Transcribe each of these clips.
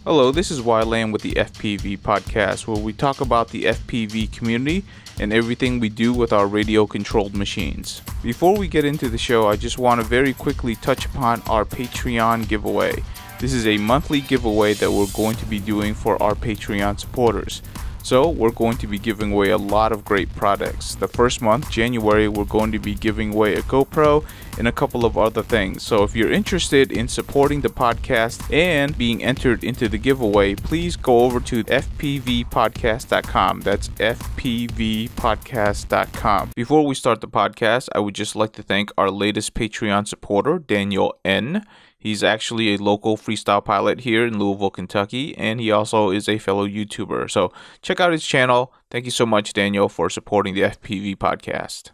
Hello, this is Lam with the FPV podcast, where we talk about the FPV community and everything we do with our radio-controlled machines. Before we get into the show, I just want to very quickly touch upon our Patreon giveaway. This is a monthly giveaway that we're going to be doing for our Patreon supporters. So we're going to be giving away a lot of great products. The first month, January, we're going to be giving away a GoPro and a couple of other things. So if you're interested in supporting the podcast and being entered into the giveaway, please go over to fpvpodcast.com. That's fpvpodcast.com. Before we start the podcast, I would just like to thank our latest Patreon supporter, Daniel N. He's actually a local freestyle pilot here in Louisville, Kentucky, and he also is a fellow YouTuber. So check out his channel. Thank you so much, Daniel, for supporting the FPV podcast.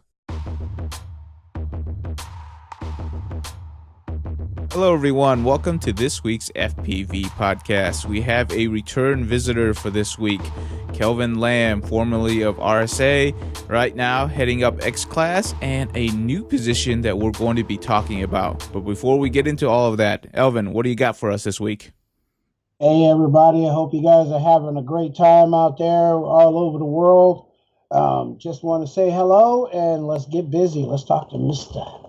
Hello, everyone. Welcome to this week's FPV podcast. We have a return visitor for this week, Kelvin Lam, formerly of RSA, right now heading up X Class, and a new position that we're going to be talking about. But before we get into all of that, Elvin, what do you got for us this week? Hey, everybody. I hope you guys are having a great time out there all over the world. Just want to say hello, and let's get busy. Let's talk to Mr.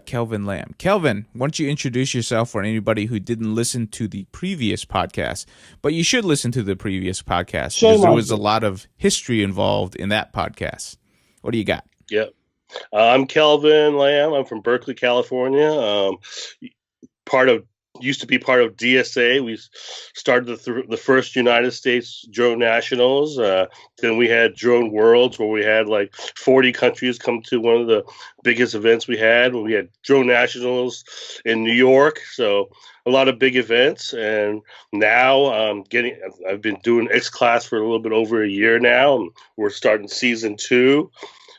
Kelvin Lam. Kelvin, why don't you introduce yourself for anybody who didn't listen to the previous podcast? But you should listen to the previous podcast because there was a lot of history involved in that podcast. What do you got? Yep. I'm Kelvin Lam. I'm from Berkeley, California. Used to be part of DSA. We started the first United States Drone Nationals. Then we had Drone Worlds, where we had like 40 countries come to one of the biggest events we had. We had Drone Nationals in New York, so a lot of big events. And now I've been doing X Class for a little bit over a year now. And we're starting season 2,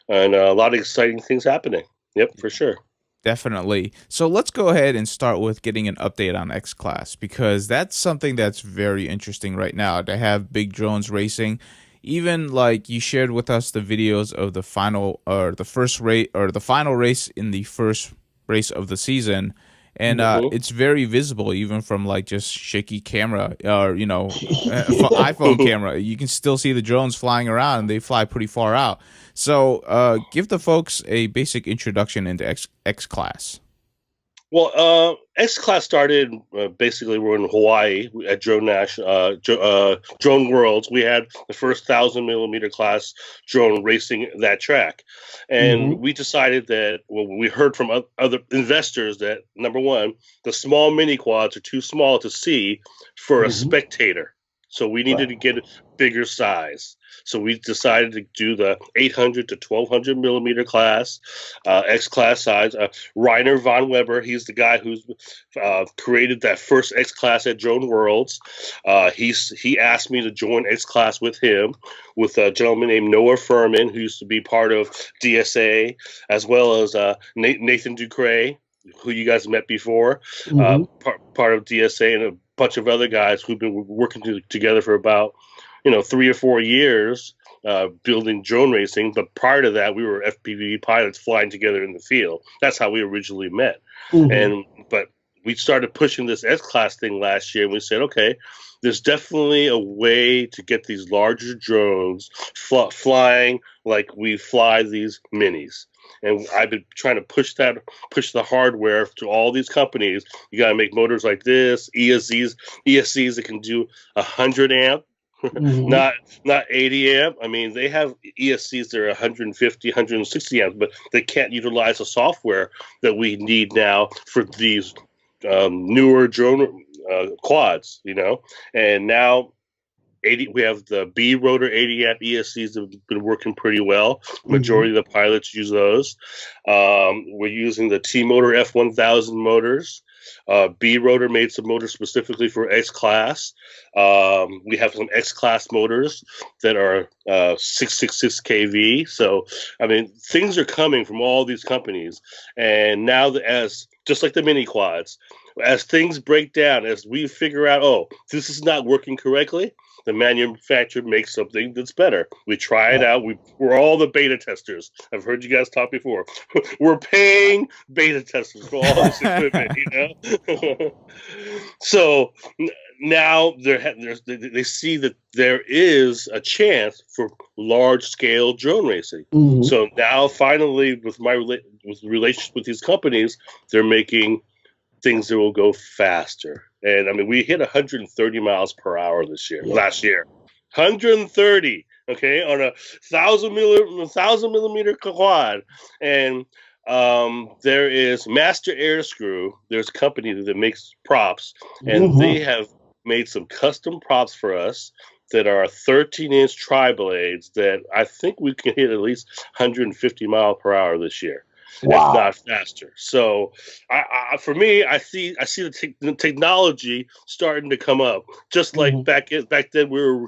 and a lot of exciting things happening. Yep, for sure. Definitely. So let's go ahead and start with getting an update on X Class, because that's something that's very interesting right now to have big drones racing. Even like you shared with us the videos of the final or the first race or the final race in the first race of the season. And it's very visible, even from like just shaky camera or, iPhone camera. You can still see the drones flying around, and they fly pretty far out. So give the folks a basic introduction into X Class. Well, X Class started basically we're in Hawaii at Drone Worlds. We had the first 1,000mm class drone racing that track, and we decided that we heard from other investors that number one, the small mini quads are too small to see for a spectator, so we needed to get a bigger size. So we decided to do the 800 to 1200mm class, X Class size. Rainer von Weber, he's the guy who's created that first X Class at Drone Worlds. He asked me to join X Class with him, with a gentleman named Noah Furman, who used to be part of DSA, as well as Nathan Ducray, who you guys met before, part of DSA, and a bunch of other guys who've been working together for about 3 or 4 years building drone racing. But prior to that, we were FPV pilots flying together in the field. That's how we originally met. But we started pushing this S Class thing last year, and we said, okay, there's definitely a way to get these larger drones flying like we fly these minis. And I've been trying to push the hardware to all these companies. You got to make motors like this, ESCs that can do 100 amp. Not 80 amp. I mean, they have ESCs that are 150, 160 amps, but they can't utilize the software that we need now for these newer drone quads, And now we have the B rotor 80 amp ESCs that have been working pretty well. Majority of the pilots use those. We're using the T Motor F1000 motors. B rotor made some motors specifically for X Class. We have some X Class motors that are 666 kV. So, I mean, things are coming from all these companies. And now, just like the mini quads, as things break down, as we figure out, oh, this is not working correctly, the manufacturer makes something that's better. We try it out. We're all the beta testers. I've heard you guys talk before. We're paying beta testers for all this equipment, So now they see that there is a chance for large-scale drone racing. Mm-hmm. So now, finally, with relations with these companies, they're making things that will go faster. And I mean, we hit 130 miles per hour last year. 130, okay, on a 1,000 millimeter quad. And there is Master Air Screw. There's a company that makes props, and they have made some custom props for us that are 13-inch tri-blades that I think we can hit at least 150 mile per hour this year. Wow. If not faster. So, for me, I see the technology starting to come up. Just like back then, we were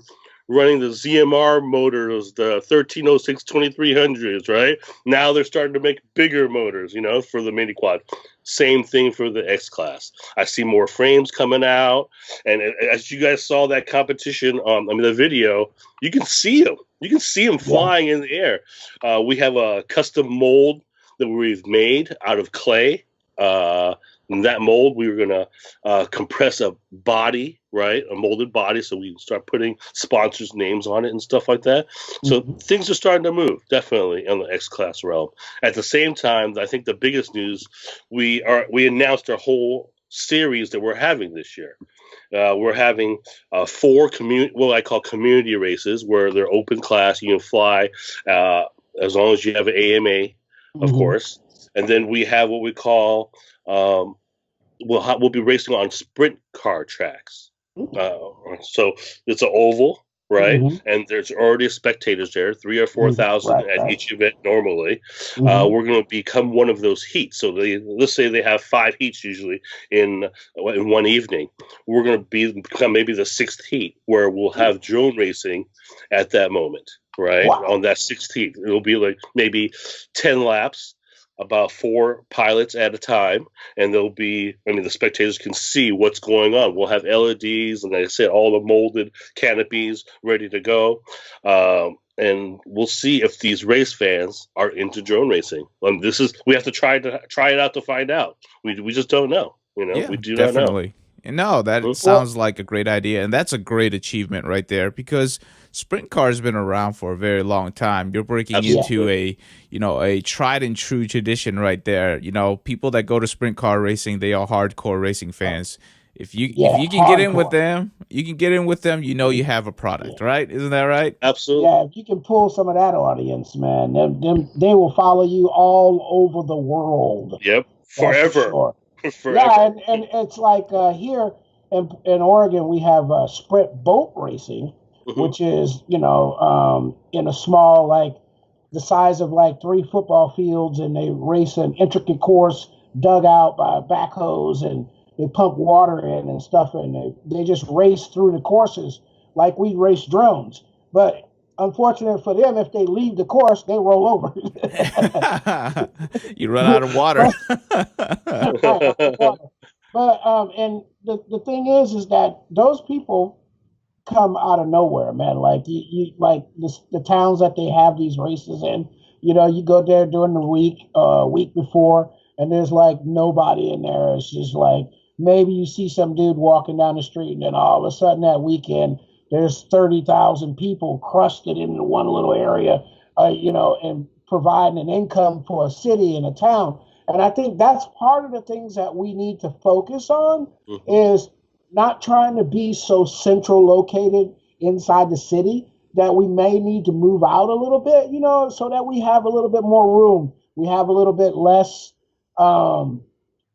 running the ZMR motors, the 1306 2300s, right? Now they're starting to make bigger motors, for the mini quad. Same thing for the X class. I see more frames coming out, and as you guys saw that competition the video, you can see them. You can see them flying in the air. We have a custom mold that we've made out of clay. In that mold, we were going to compress a body, right? A molded body, so we can start putting sponsors' names on it and stuff like that. So things are starting to move, definitely, in the X-Class realm. At the same time, I think the biggest news, we announced our whole series that we're having this year. We're having 4 what I call community races, where they're open class. You can fly as long as you have an AMA, of course. And then we have what we call we'll be racing on sprint car tracks. So it's an oval, right? And there's already spectators there, 3,000 or 4,000 at each event normally. We're going to become one of those heats. So let's say they have 5 heats usually in one evening. We're going to become maybe the 6th heat, where we'll have drone racing at that moment, right? Wow. On that 6th heat. It'll be like maybe 10 laps, about 4 pilots at a time, and the spectators can see what's going on. We'll have LEDs, and like I said, all the molded canopies ready to go. And we'll see if these race fans are into drone racing. We have to try it out to find out. We just don't know. We do definitely. not know. And no, that sounds like a great idea, and that's a great achievement right there, because sprint cars have been around for a very long time. You're breaking into a tried and true tradition right there. People that go to sprint car racing, they are hardcore racing fans. If you can get in with them, you have a product, right? Isn't that right? Absolutely. Yeah, if you can pull some of that audience, man, they will follow you all over the world. Yep, forever. Sure. Yeah, and it's like here in Oregon, we have sprint boat racing, which is, in a small, like the size of like 3 football fields, and they race an intricate course dug out by backhoes, and they pump water in and stuff, and they just race through the courses like we race drones. But unfortunate for them, if they leave the course, they roll over. You run out of water. But and the thing is that those people come out of nowhere, man. Like you like the towns that they have these races in. You go there during the week before, and there's like nobody in there. It's just like maybe you see some dude walking down the street, and then all of a sudden that weekend, there's 30,000 people crusted into one little area, and providing an income for a city and a town. And I think that's part of the things that we need to focus on, is not trying to be so central located inside the city, that we may need to move out a little bit, so that we have a little bit more room. We have a little bit less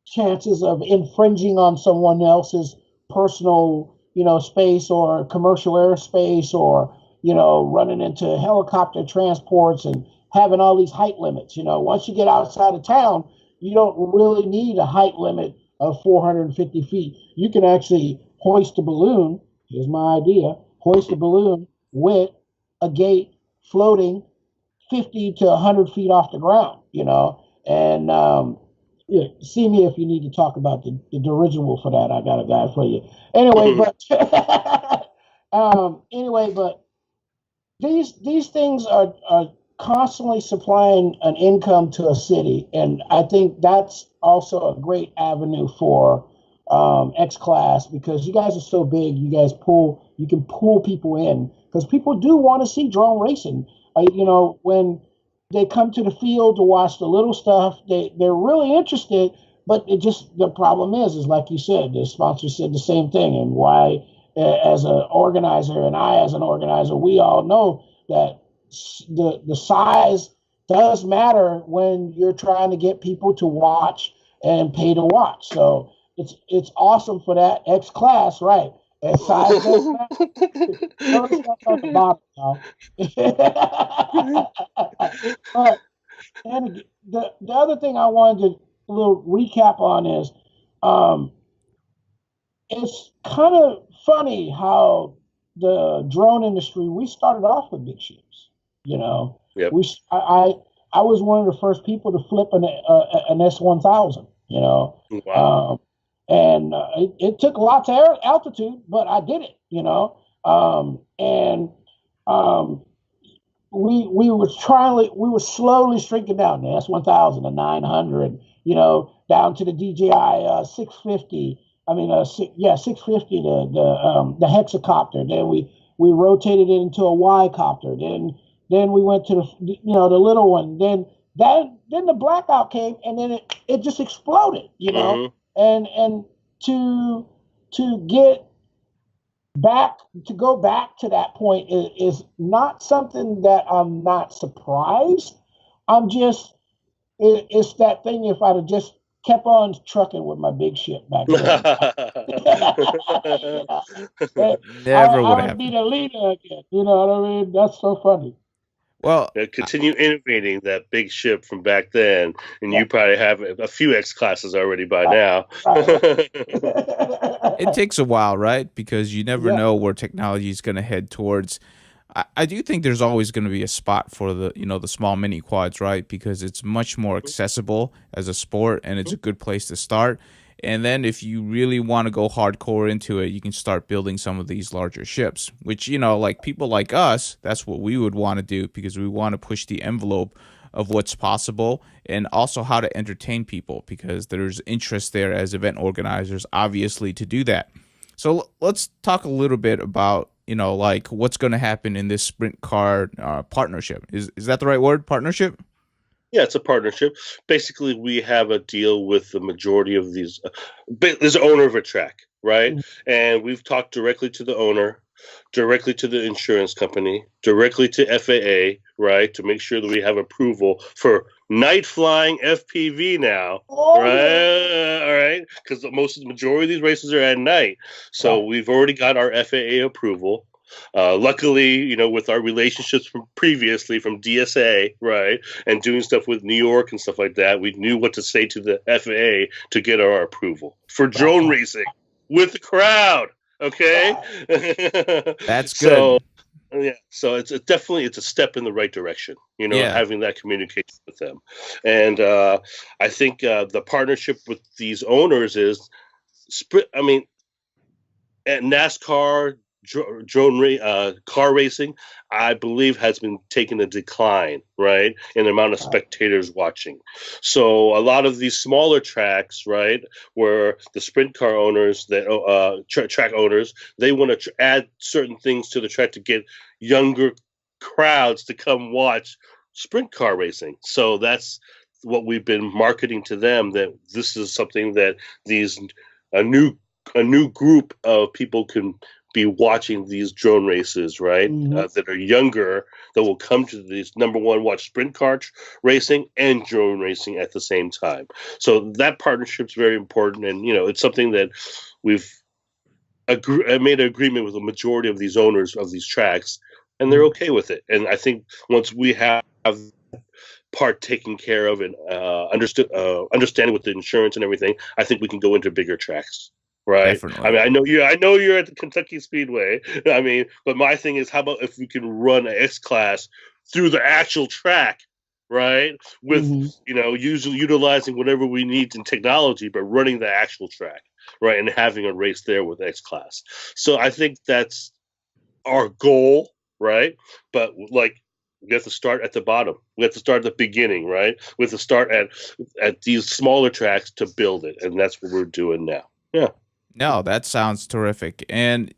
chances of infringing on someone else's personal space or commercial airspace, or, running into helicopter transports and having all these height limits. Once you get outside of town, you don't really need a height limit of 450 feet. You can actually hoist a balloon. Here's my idea. Hoist a balloon with a gate floating 50 to 100 feet off the ground, and Yeah, see me if you need to talk about the dirigible for that. I got a guy for you. Anyway, but anyway, but these things are constantly supplying an income to a city, and I think that's also a great avenue for X Class because you guys are so big. You can pull people in because people do want to see drone racing. When they come to the field to watch the little stuff, they're really interested. But the problem is like you said, the sponsor said the same thing, and why as an organizer and I as an organizer, we all know that the size does matter when you're trying to get people to watch and pay to watch. So it's awesome for that X Class, right? And size does matter. Throw stuff on the bottom, y'all. But and the other thing I wanted to a little recap on is um, it's kind of funny how the drone industry we started off with big ships. You know, Yep. I was one of the first people to flip an S1000. Wow. And it took lots of altitude, but I did it. And um, we were slowly shrinking down the S1000, the 900, down to the DJI 650. I mean, 650, the hexacopter. Then we rotated it into a Y copter. Then we went to the little one. Then the blackout came, and then it just exploded. And to get back to go back to that point is not something that I'm not surprised. I'm just it's that thing. If I'd have just kept on trucking with my big ship back then, Never would I would happen. be the leader again. You know what I mean? That's so funny. Well, Continue innovating that big ship from back then, and Yeah, you probably have a few X classes already by right, now. right. it takes a while, right? Because you never Yeah. know where technology is going to head towards. I do think there's always going to be a spot for the small mini quads, right? Because it's much more accessible as a sport, and it's a good place to start. And then if you really want to go hardcore into it, you can start building some of these larger ships, which, like people like us, that's what we would want to do because we want to push the envelope of what's possible and also how to entertain people because there's interest there as event organizers, obviously, to do that. So let's talk a little bit about, like what's going to happen in this sprint car partnership. Is that the right word? Partnership? Yeah, it's a partnership. Basically, we have a deal with the majority of these. There's an owner of a track, right? And we've talked directly to the owner, directly to the insurance company, directly to FAA, right, to make sure that we have approval for night flying FPV now, Oh, right? yeah. All right, because the majority of these races are at night, so Right. we've already got our FAA approval. Luckily, with our relationships from previously from DSA, right, and doing stuff with New York and stuff like that, we knew what to say to the FAA to get our approval for drone Wow. racing with the crowd. Okay, Wow. That's so good. yeah, so it's definitely it's a step in the right direction. Yeah. Having that communication with them, and I think the partnership with these owners is, I mean, at NASCAR, car racing, I believe has been taking a decline, right, in the amount of spectators watching. So a lot of these smaller tracks, right, where the sprint car owners, that track owners, they want to add certain things to the track to get younger crowds to come watch sprint car racing. So that's what we've been marketing to them, that this is something that these a new a new group of people can be watching these drone races, right? Mm-hmm. That are younger, that will come to these, number one, watch sprint car racing and drone racing at the same time. So that partnership is very important, and it's something that we've made an agreement with the majority of these owners of these tracks, and they're okay with it. And I think once we have part taken care of and understanding with the insurance and everything, I think we can go into bigger tracks. Right. I Definitely. mean, I know you're at the Kentucky Speedway. I mean, but my thing is, how about if we can run an X class through the actual track right? With Mm-hmm. usually utilizing whatever we need in technology, but running the actual track, right, and having a race there with X Class. So I think that's our goal, right? But like, we have to start at the bottom. We have to start at the beginning, right? We have to start at these smaller tracks to build it, and that's what we're doing now. Yeah. No, that sounds terrific. And,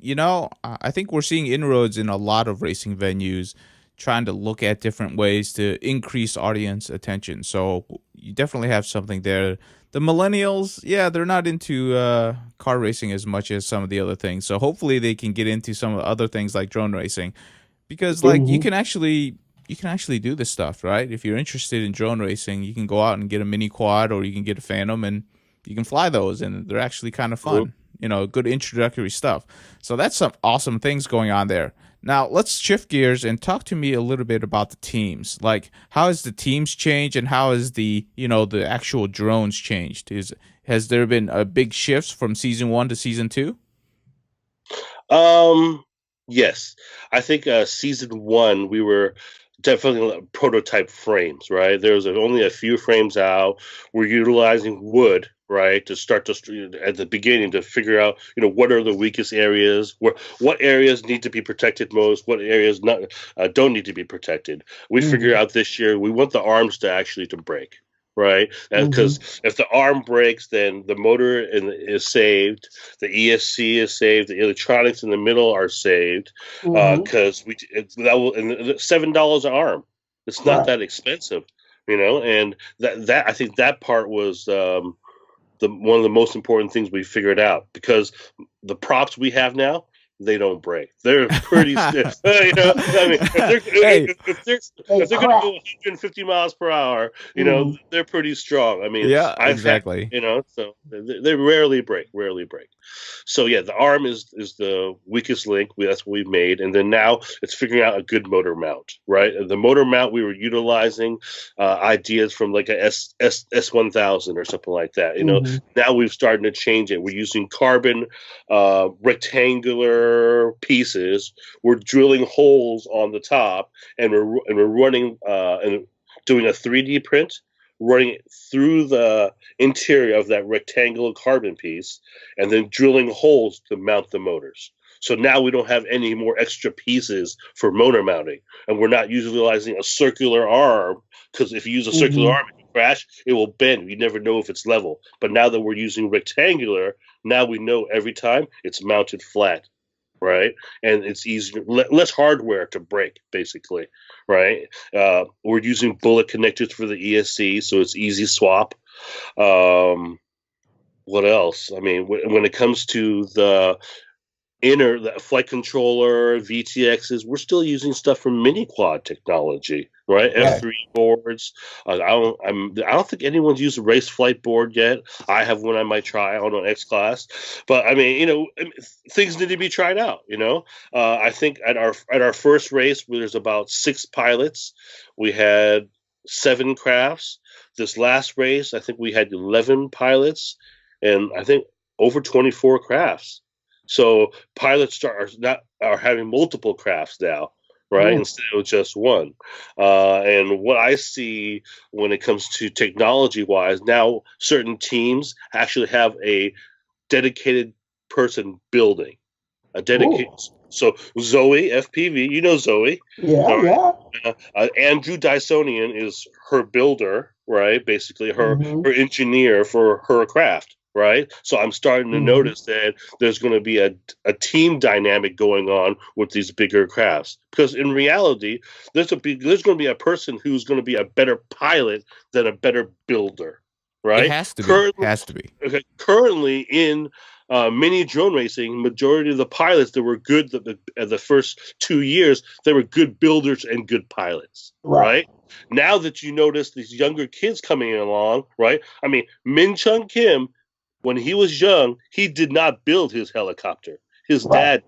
I think we're seeing inroads in a lot of racing venues trying to look at different ways to increase audience attention. So you definitely have something there. The millennials, yeah, they're not into car racing as much as some of the other things. So hopefully they can get into some of the other things like drone racing, because like Mm-hmm. you can actually do this stuff, right? If you're interested in drone racing, you can go out and get a mini quad, or you can get a Phantom, and you can fly those, and they're actually kind of Mhm. fun. Good introductory stuff. So that's some awesome things going on there. Now let's shift gears and talk to me a little bit about the teams. Like, how has the teams changed, and how has the actual drones changed? Has there been a big shifts from season 1 to season 2? Yes, I think season one we were definitely prototype frames, right? There was only a few frames out. We're utilizing wood, right, to start at the beginning to figure out, what are the weakest areas, what areas need to be protected most, what areas not don't need to be protected. We figure Mm-hmm. out this year we want the arms to actually to break. Right, Mm-hmm. because if the arm breaks, then the motor is saved, the ESC is saved, the electronics in the middle are saved, Mm-hmm. because that will, and $7 an arm. It's not Right. that expensive, and that I think that part was the one of the most important things we figured out, because the props we have now, they don't break. They're pretty stiff. I mean, Hey, They if they're going to crack. go 150 miles per hour, Mm-hmm. they're pretty strong. I mean, yeah, I've had, exactly. so they rarely break, rarely break. So yeah, the arm is the weakest link. That's what we've made, and then now it's figuring out a good motor mount. Right, the motor mount we were utilizing ideas from like a S1000 or something like that. Mm-hmm. Now we've started to change it. We're using carbon rectangular pieces. We're drilling holes on the top, and we're running and doing a 3D print, running it through the interior of that rectangular carbon piece, and then drilling holes to mount the motors. So now we don't have any more extra pieces for motor mounting, and we're not utilizing a circular arm, because if you use a circular Mm-hmm. arm and you crash, it will bend. You never know if it's level. But now that we're using rectangular, now we know every time it's mounted flat, right? And it's easier, less hardware to break, basically, right? We're using bullet connectors for the ESC, so it's easy swap. Um, what else? I mean, when it comes to the flight controller, VTXs, we're still using stuff from mini quad technology, right? Right. F3 boards. I don't think anyone's used a race flight board yet. I have one I might try on an X Class, but I mean, things need to be tried out. I think at our first race, where there's about 6 pilots, we had 7 crafts. This last race, I think we had 11 pilots, and I think over 24 crafts. So pilots are having multiple crafts now, right? Mm. Instead of just one. And what I see when it comes to technology wise, now certain teams actually have a dedicated person building a dedicated. Ooh. So Zoe FPV, Zoe. Yeah, All right. yeah. Andrew Dysonian is her builder, right? Basically, her Mm-hmm. her engineer for her craft, right? So I'm starting to Mm-hmm. notice that there's going to be a team dynamic going on with these bigger crafts, because in reality, there's going to be a person who's going to be a better pilot than a better builder, It right? has to be. Has to be. Currently in mini drone racing, majority of the pilots that were good the first 2 years, they were good builders and good pilots, Right. right? Now that you notice these younger kids coming along, right? I mean, Min Chung Kim, when he was young, he did not build his helicopter. His Right. dad,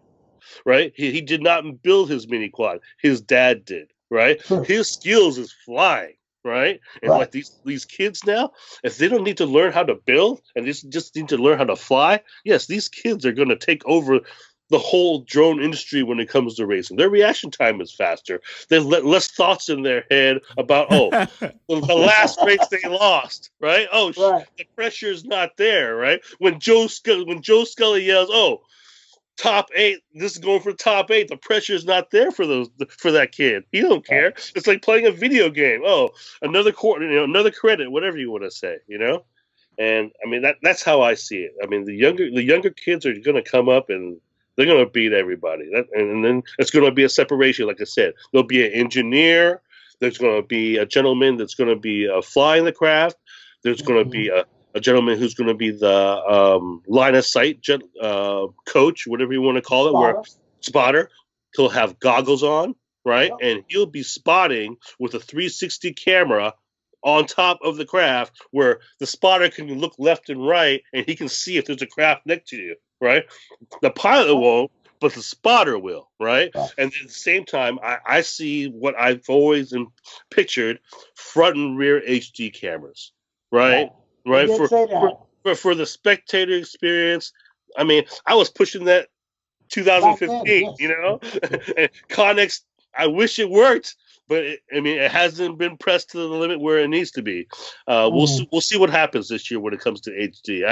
right? He did not build his mini quad. His dad did, right? True. His skills is flying, right? And Right. like these kids now, if they don't need to learn how to build and just need to learn how to fly, yes, these kids are going to take over the whole drone industry when it comes to racing. Their reaction time is faster. There's less thoughts in their head about, the last race they lost, right? Oh, Right. the pressure's not there, right? When Joe Scully yells, "Oh, top 8, this is going for top 8," the pressure's not there for that kid. He don't care. It's like playing a video game. Oh, another quarter, another credit, whatever you want to say, And I mean that's how I see it. I mean the younger kids are going to come up and they're going to beat everybody. And then it's going to be a separation. Like I said, there'll be an engineer. There's going to be a gentleman that's going to be flying the craft. There's going to be a gentleman who's going to be the line of sight coach, whatever you want to call it, spotter. He'll have goggles on, right? Yep. And he'll be spotting with a 360 camera on top of the craft where the spotter can look left and right and he can see if there's a craft next to you, right? The pilot won't, but the spotter will, right? And at the same time, I see what I've always pictured, front and rear HD cameras, right? Right? For the spectator experience. I mean, I was pushing that 2015, Connex, I wish it worked. But it hasn't been pressed to the limit where it needs to be. We'll see what happens this year when it comes to HD.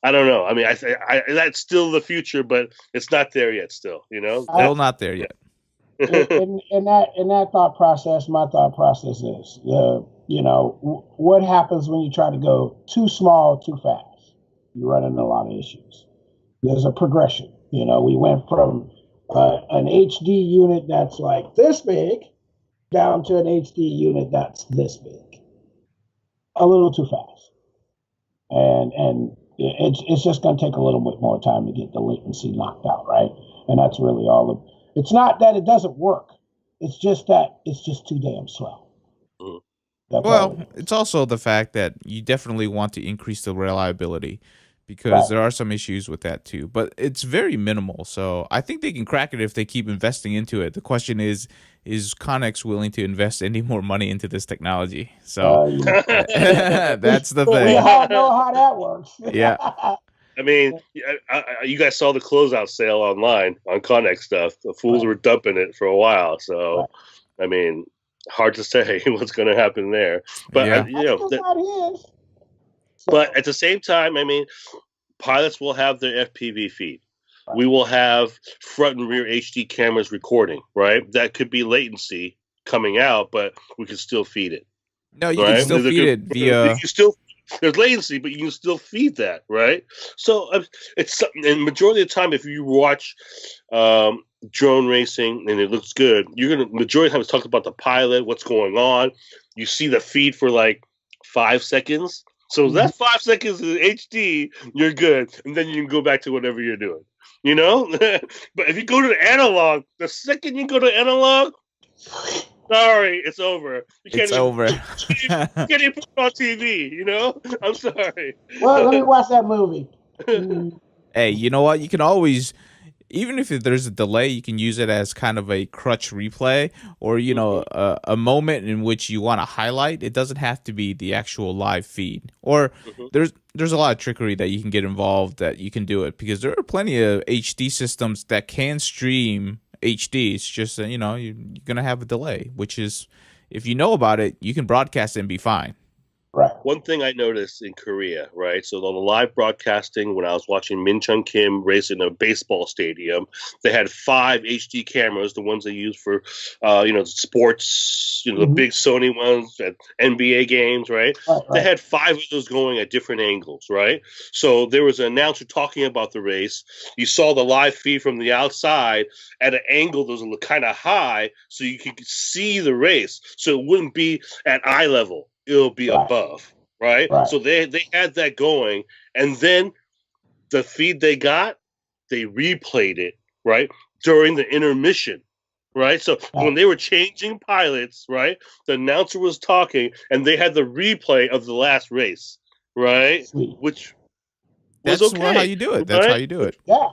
I don't know. I mean, I that's still the future, but it's not there yet. Still, still not there yet. in that thought process, my thought process is, what happens when you try to go too small, too fast? You run into a lot of issues. There's a progression. We went from an HD unit that's like this big down to an HD unit that's this big, a little too fast, and it's just going to take a little bit more time to get the latency knocked out, right? And that's really all of. It's not that it doesn't work; it's just that it's just too damn slow. Well, it's also the fact that you definitely want to increase the reliability, because there are some issues with that too, but it's very minimal. So I think they can crack it if they keep investing into it. The question is Connex willing to invest any more money into this technology? So that's the thing. We all know how that works. Yeah. I mean, you guys saw the closeout sale online on Connex stuff. The fools were dumping it for a while. So, I mean, hard to say what's going to happen there. But, but at the same time, I mean, pilots will have their FPV feed. We will have front and rear HD cameras recording, right? That could be latency coming out, but we can still feed it. No, you can still feed it via... There's latency, but you can still feed that, right? So it's something, and majority of the time, if you watch drone racing and it looks good, majority of the time it's talking about the pilot, what's going on. You see the feed for like 5 seconds. So that 5 seconds is HD, you're good. And then you can go back to whatever you're doing, But if you go to the analog, the second you go to analog, sorry, it's over. It's over. You can't even put it on TV, I'm sorry. Well, let me watch that movie. Hey, you know what? You can always... Even if there's a delay, you can use it as kind of a crutch replay, or a moment in which you want to highlight. It doesn't have to be the actual live feed. Or there's a lot of trickery that you can get involved that you can do it, because there are plenty of HD systems that can stream HD. It's just you're gonna have a delay, which is, if you know about it, you can broadcast it and be fine. Right. One thing I noticed in Korea, right? So on the live broadcasting, when I was watching Min Chung Kim race in a baseball stadium, they had 5 HD cameras, the ones they use for, sports, the big Sony ones at NBA games, right? They had 5 of those going at different angles, right? So there was an announcer talking about the race. You saw the live feed from the outside at an angle that was kind of high, so you could see the race. So it wouldn't be at eye level. It'll be above, right? So they had that going, and then the feed they got, they replayed it, right, during the intermission, right? So when they were changing pilots, right, the announcer was talking, and they had the replay of the last race, right? Which was That's okay. how you do it. That's how you do it. Yeah,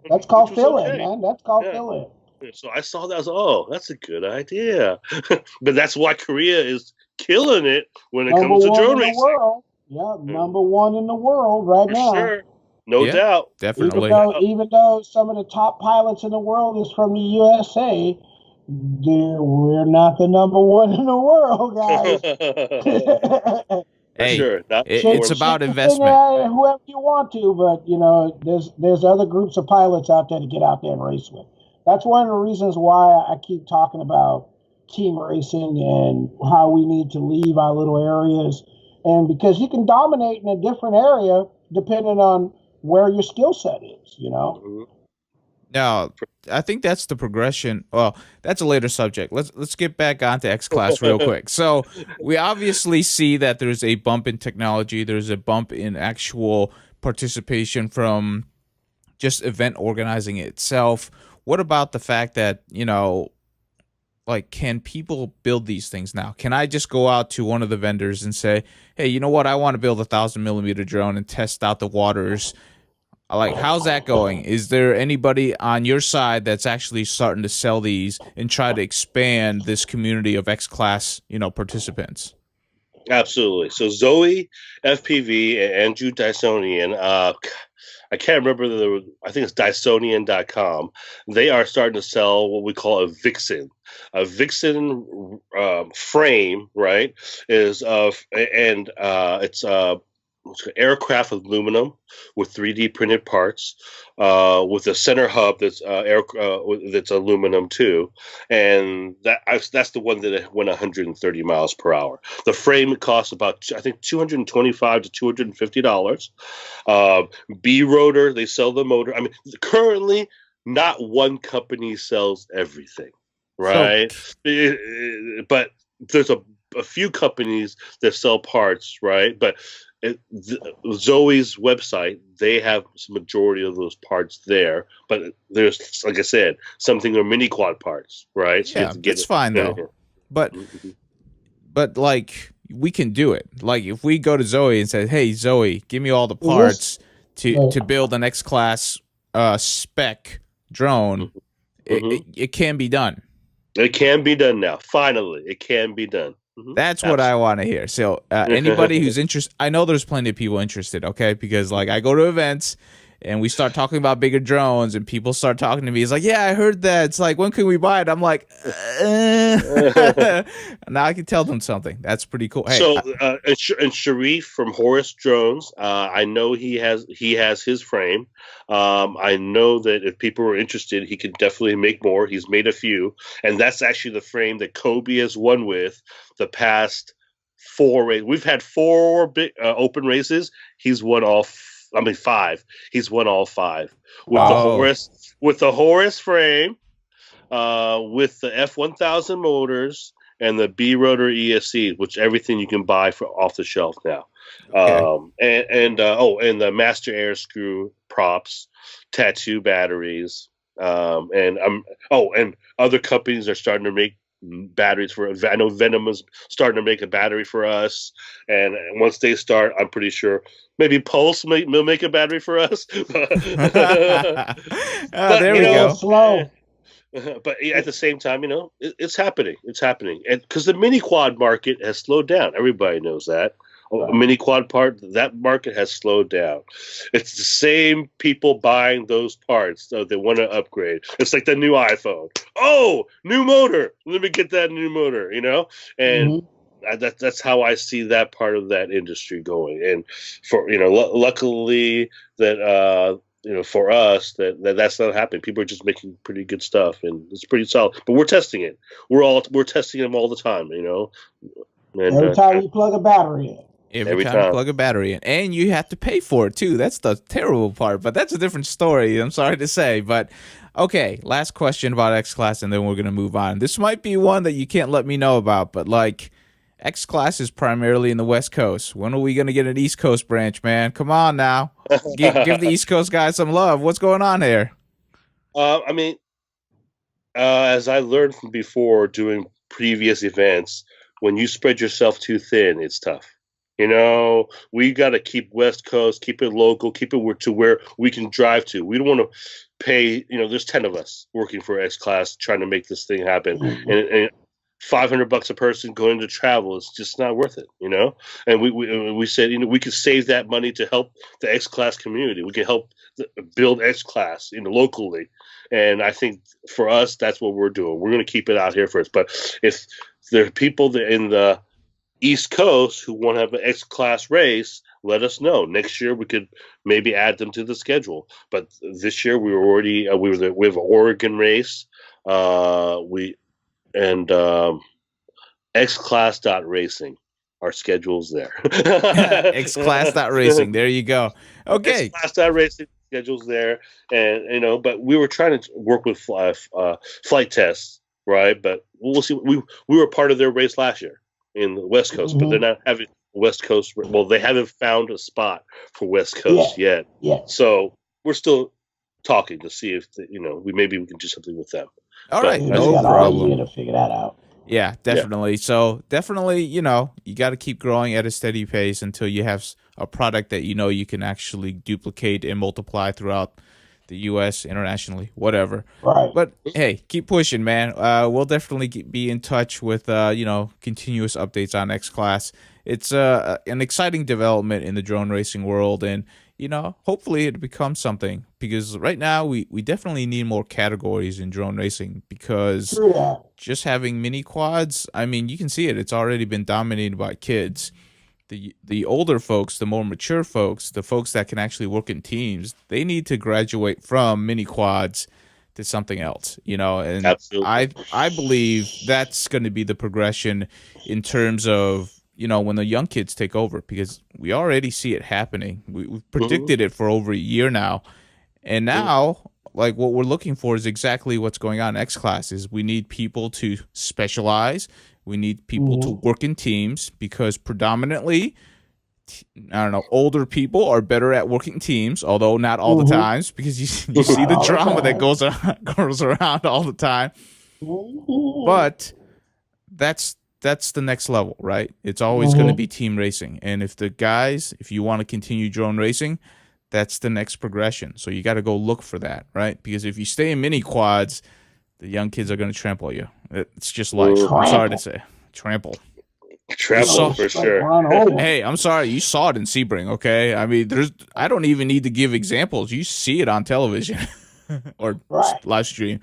that's called fill-in, man. That's called fill-in. So I saw that. I was like, that's a good idea. But that's why Korea is killing it when it comes to drone racing. Number 1 in the world right now. Sure. No doubt. definitely. Even though some of the top pilots in the world is from the USA, we're not the number one in the world, guys. For Hey, sure. Not it's anymore. about Shake your finger investment. at whoever you want to, but there's other groups of pilots out there to get out there and race with. That's one of the reasons why I keep talking about team racing and how we need to leave our little areas, and because you can dominate in a different area depending on where your skill set is. Mhm. Now, I think that's the progression. Well, that's a later subject. Let's get back onto X Class real quick. So we obviously see that there's a bump in technology. There's a bump in actual participation from just event organizing itself. What about the fact that, like, can people build these things now? Can I just go out to one of the vendors and say, hey, you know what? I want to build a 1,000-millimeter drone and test out the waters. Like, how's that going? Is there anybody on your side that's actually starting to sell these and try to expand this community of X-Class, participants? Absolutely. So Zoe, FPV, and Andrew Dysonian, I can't remember I think it's Dysonian.com. They are starting to sell what we call a Vixen. A Vixen frame, right, is it's aircraft aluminum with 3D printed parts, with a center hub that's that's aluminum too, and that's the one that went 130 miles per hour. The frame costs about, I think, $225 to $250. B rotor, they sell the motor. I mean, currently, not one company sells everything, right? But there's a few companies that sell parts, right? But Zoe's website, they have the majority of those parts there, but there's, like I said, something are mini quad parts, right? So Yeah, that's fine though. But like, we can do it. Like, if we go to Zoe and say, hey, Zoe, give me all the parts to build an X-Class spec drone, it can be done. It can be done now. Finally, it can be done. That's what I want to hear. So anybody who's interested, I know there's plenty of people interested, okay? Because, like, I go to events and we start talking about bigger drones and people start talking to me. It's like, yeah, I heard that. It's like, when can we buy it? I'm like, now I can tell them something. That's pretty cool. Hey, so, and Sharif from Horus Drones, I know he has his frame. I know that if people are interested, he can definitely make more. He's made a few, and that's actually the frame that Kobe has won with the past 4 races. We've had 4 big open races. He's won all 5. He's won all 5 with the Horus frame, with the F1000 motors and the B rotor ESC, which everything you can buy off the shelf now. Okay. And the Master Air Screw props, tattoo batteries, and other companies are starting to make batteries for. I know Venom is starting to make a battery for us, and once they start, I'm pretty sure maybe Pulse will make a battery for us. There we go. Slow. But at the same time, it's happening. It's happening, and because the mini quad market has slowed down, everybody knows that. Right. Mini quad that market has slowed down. It's the same people buying those parts, so they want to upgrade. It's like the new iPhone. Oh, new motor. Let me get that new motor. And that's how I see that part of that industry going. And for luckily that. For us, that's not happening. People are just making pretty good stuff, and it's pretty solid. But we're testing it. We're testing them all the time. And, every time you plug a battery in. Every time you plug a battery in, and you have to pay for it too. That's the terrible part, but that's a different story. I'm sorry to say, but okay. Last question about X-Class, and then we're gonna move on. This might be one that you can't let me know about, but like, X-Class is primarily in the West Coast. When are we going to get an East Coast branch, man? Come on now. Give the East Coast guys some love. What's going on here? As I learned from before doing previous events, when you spread yourself too thin, it's tough. We got to keep West Coast, keep it local, keep it to where we can drive to. We don't want to pay, there's 10 of us working for X-Class trying to make this thing happen. And $500 a person going to travel is just not worth it, you know. And we said, you know, we could save that money to help the X Class community. We can help build X Class, you know, locally. And I think for us, that's what we're doing. We're going to keep it out here first. But if there are people that in the East Coast who want to have an X Class race, let us know. Next year we could maybe add them to the schedule. But this year we have an Oregon race. xclass.racing. Our schedule's there. xclass.racing. There you go. Okay. xclass.racing schedule's there, and you know, but we were trying to work with flight tests, right? But we'll see. We were part of their race last year in the West Coast, but they're not having West Coast. Well, they haven't found a spot for West Coast yet. Yeah. So we're still talking to see if we can do something with them. All right, no problem. To figure that out. Yeah, definitely. Yeah. So definitely, you got to keep growing at a steady pace until you have a product that you can actually duplicate and multiply throughout the U.S., internationally, whatever. Right. But hey, keep pushing, man. We'll definitely be in touch with continuous updates on X Class. It's an exciting development in the drone racing world, and hopefully it becomes something, because right now we definitely need more categories in drone racing, because just having mini quads, I mean, you can see it. It's already been dominated by kids. The older folks, the more mature folks, the folks that can actually work in teams, they need to graduate from mini quads to something else, and absolutely. I believe that's going to be the progression in terms of when the young kids take over, because we already see it happening. We've predicted it for over a year now. And now, like, what we're looking for is exactly what's going on in X Classes. We need people to specialize. We need people to work in teams, because predominantly, older people are better at working teams, although not all the times, because you see the drama that goes around all the time. But that's the next level, right? It's always going to be team racing. And if you want to continue drone racing, that's the next progression. So you got to go look for that, right? Because if you stay in mini quads, the young kids are going to trample you. It's just life. I'm sorry to say. Trample for sure. Hey, I'm sorry. You saw it in Sebring, okay? I mean, I don't even need to give examples. You see it on television or live stream.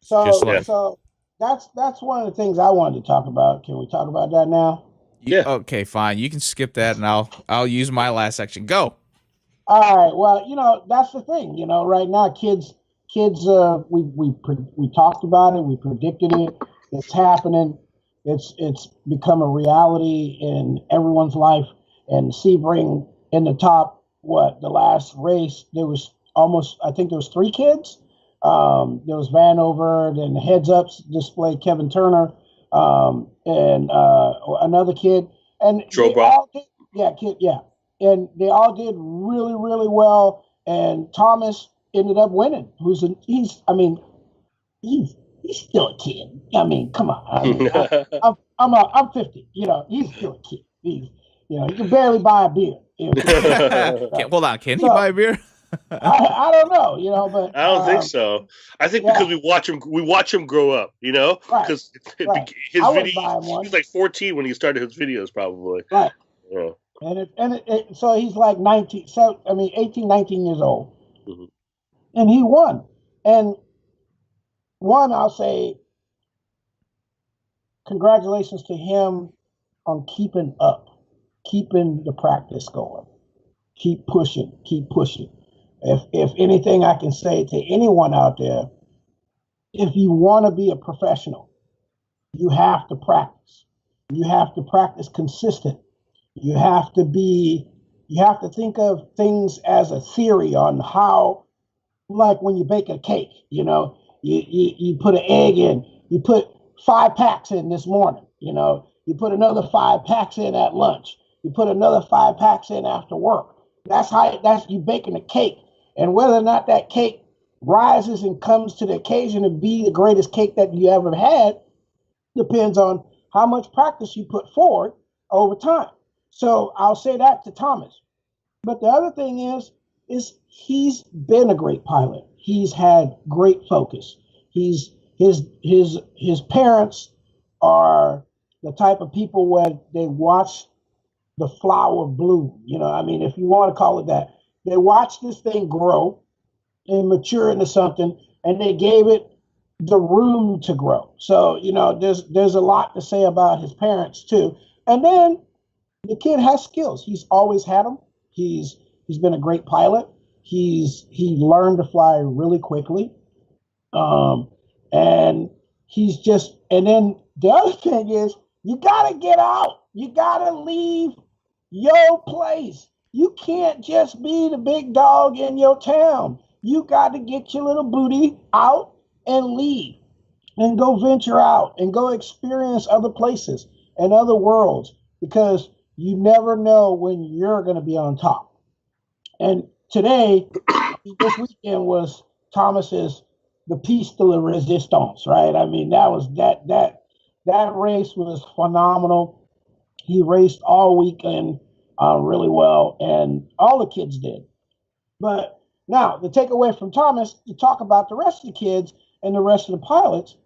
So that's one of the things I wanted to talk about. Can we talk about that now? Yeah. Okay, fine. You can skip that, and I'll use my last section. Go. All right. Well, that's the thing. Right now, kids. We talked about it. We predicted it. It's happening. It's become a reality in everyone's life. And Sebring in the top. The last race there was I think there was 3 kids. There was Vanover, then the heads up display, Kevin Turner, and another kid, and they all did, and they all did really, really well. And Thomas ended up winning. He's still a kid. I mean, come on. I'm 50. He's still a kid. He can barely buy a beer. Hold on, can he buy a beer? I don't know, but I don't think so. I think because we watch him grow up, because his videos, he's like 14 when he started his videos, probably. Right. Yeah. And so he's like 18, 19 years old, and he won. And I'll say, congratulations to him on keeping the practice going, keep pushing. If anything I can say to anyone out there, if you want to be a professional, you have to practice. You have to practice consistent. You have to think of things as a theory on how, like when you bake a cake, you put an egg in, you put 5 packs in this morning, you put another 5 packs in at lunch, you put another 5 packs in after work. That's you baking a cake. And whether or not that cake rises and comes to the occasion to be the greatest cake that you ever had depends on how much practice you put forward over time. So I'll say that to Thomas. But the other thing is he's been a great pilot. He's had great focus. He's his parents are the type of people where they watch the flower bloom. You know, I mean, if you want to call it that, they watch this thing grow and mature into something, and they gave it the room to grow. So, you know, there's a lot to say about his parents too. And then the kid has skills. He's always had them. He's been a great pilot. He learned to fly really quickly. And he's just, and then the other thing is, you got to get out. You got to leave your place. You can't just be the big dog in your town. You got to get your little booty out and leave and go venture out and go experience other places and other worlds, because you never know when you're going to be on top. And today, this weekend was Thomas's the piece de la resistance, right? I mean, that race was phenomenal. He raced all weekend really well, and all the kids did. But now, the takeaway from Thomas, to talk about the rest of the kids and the rest of the pilots,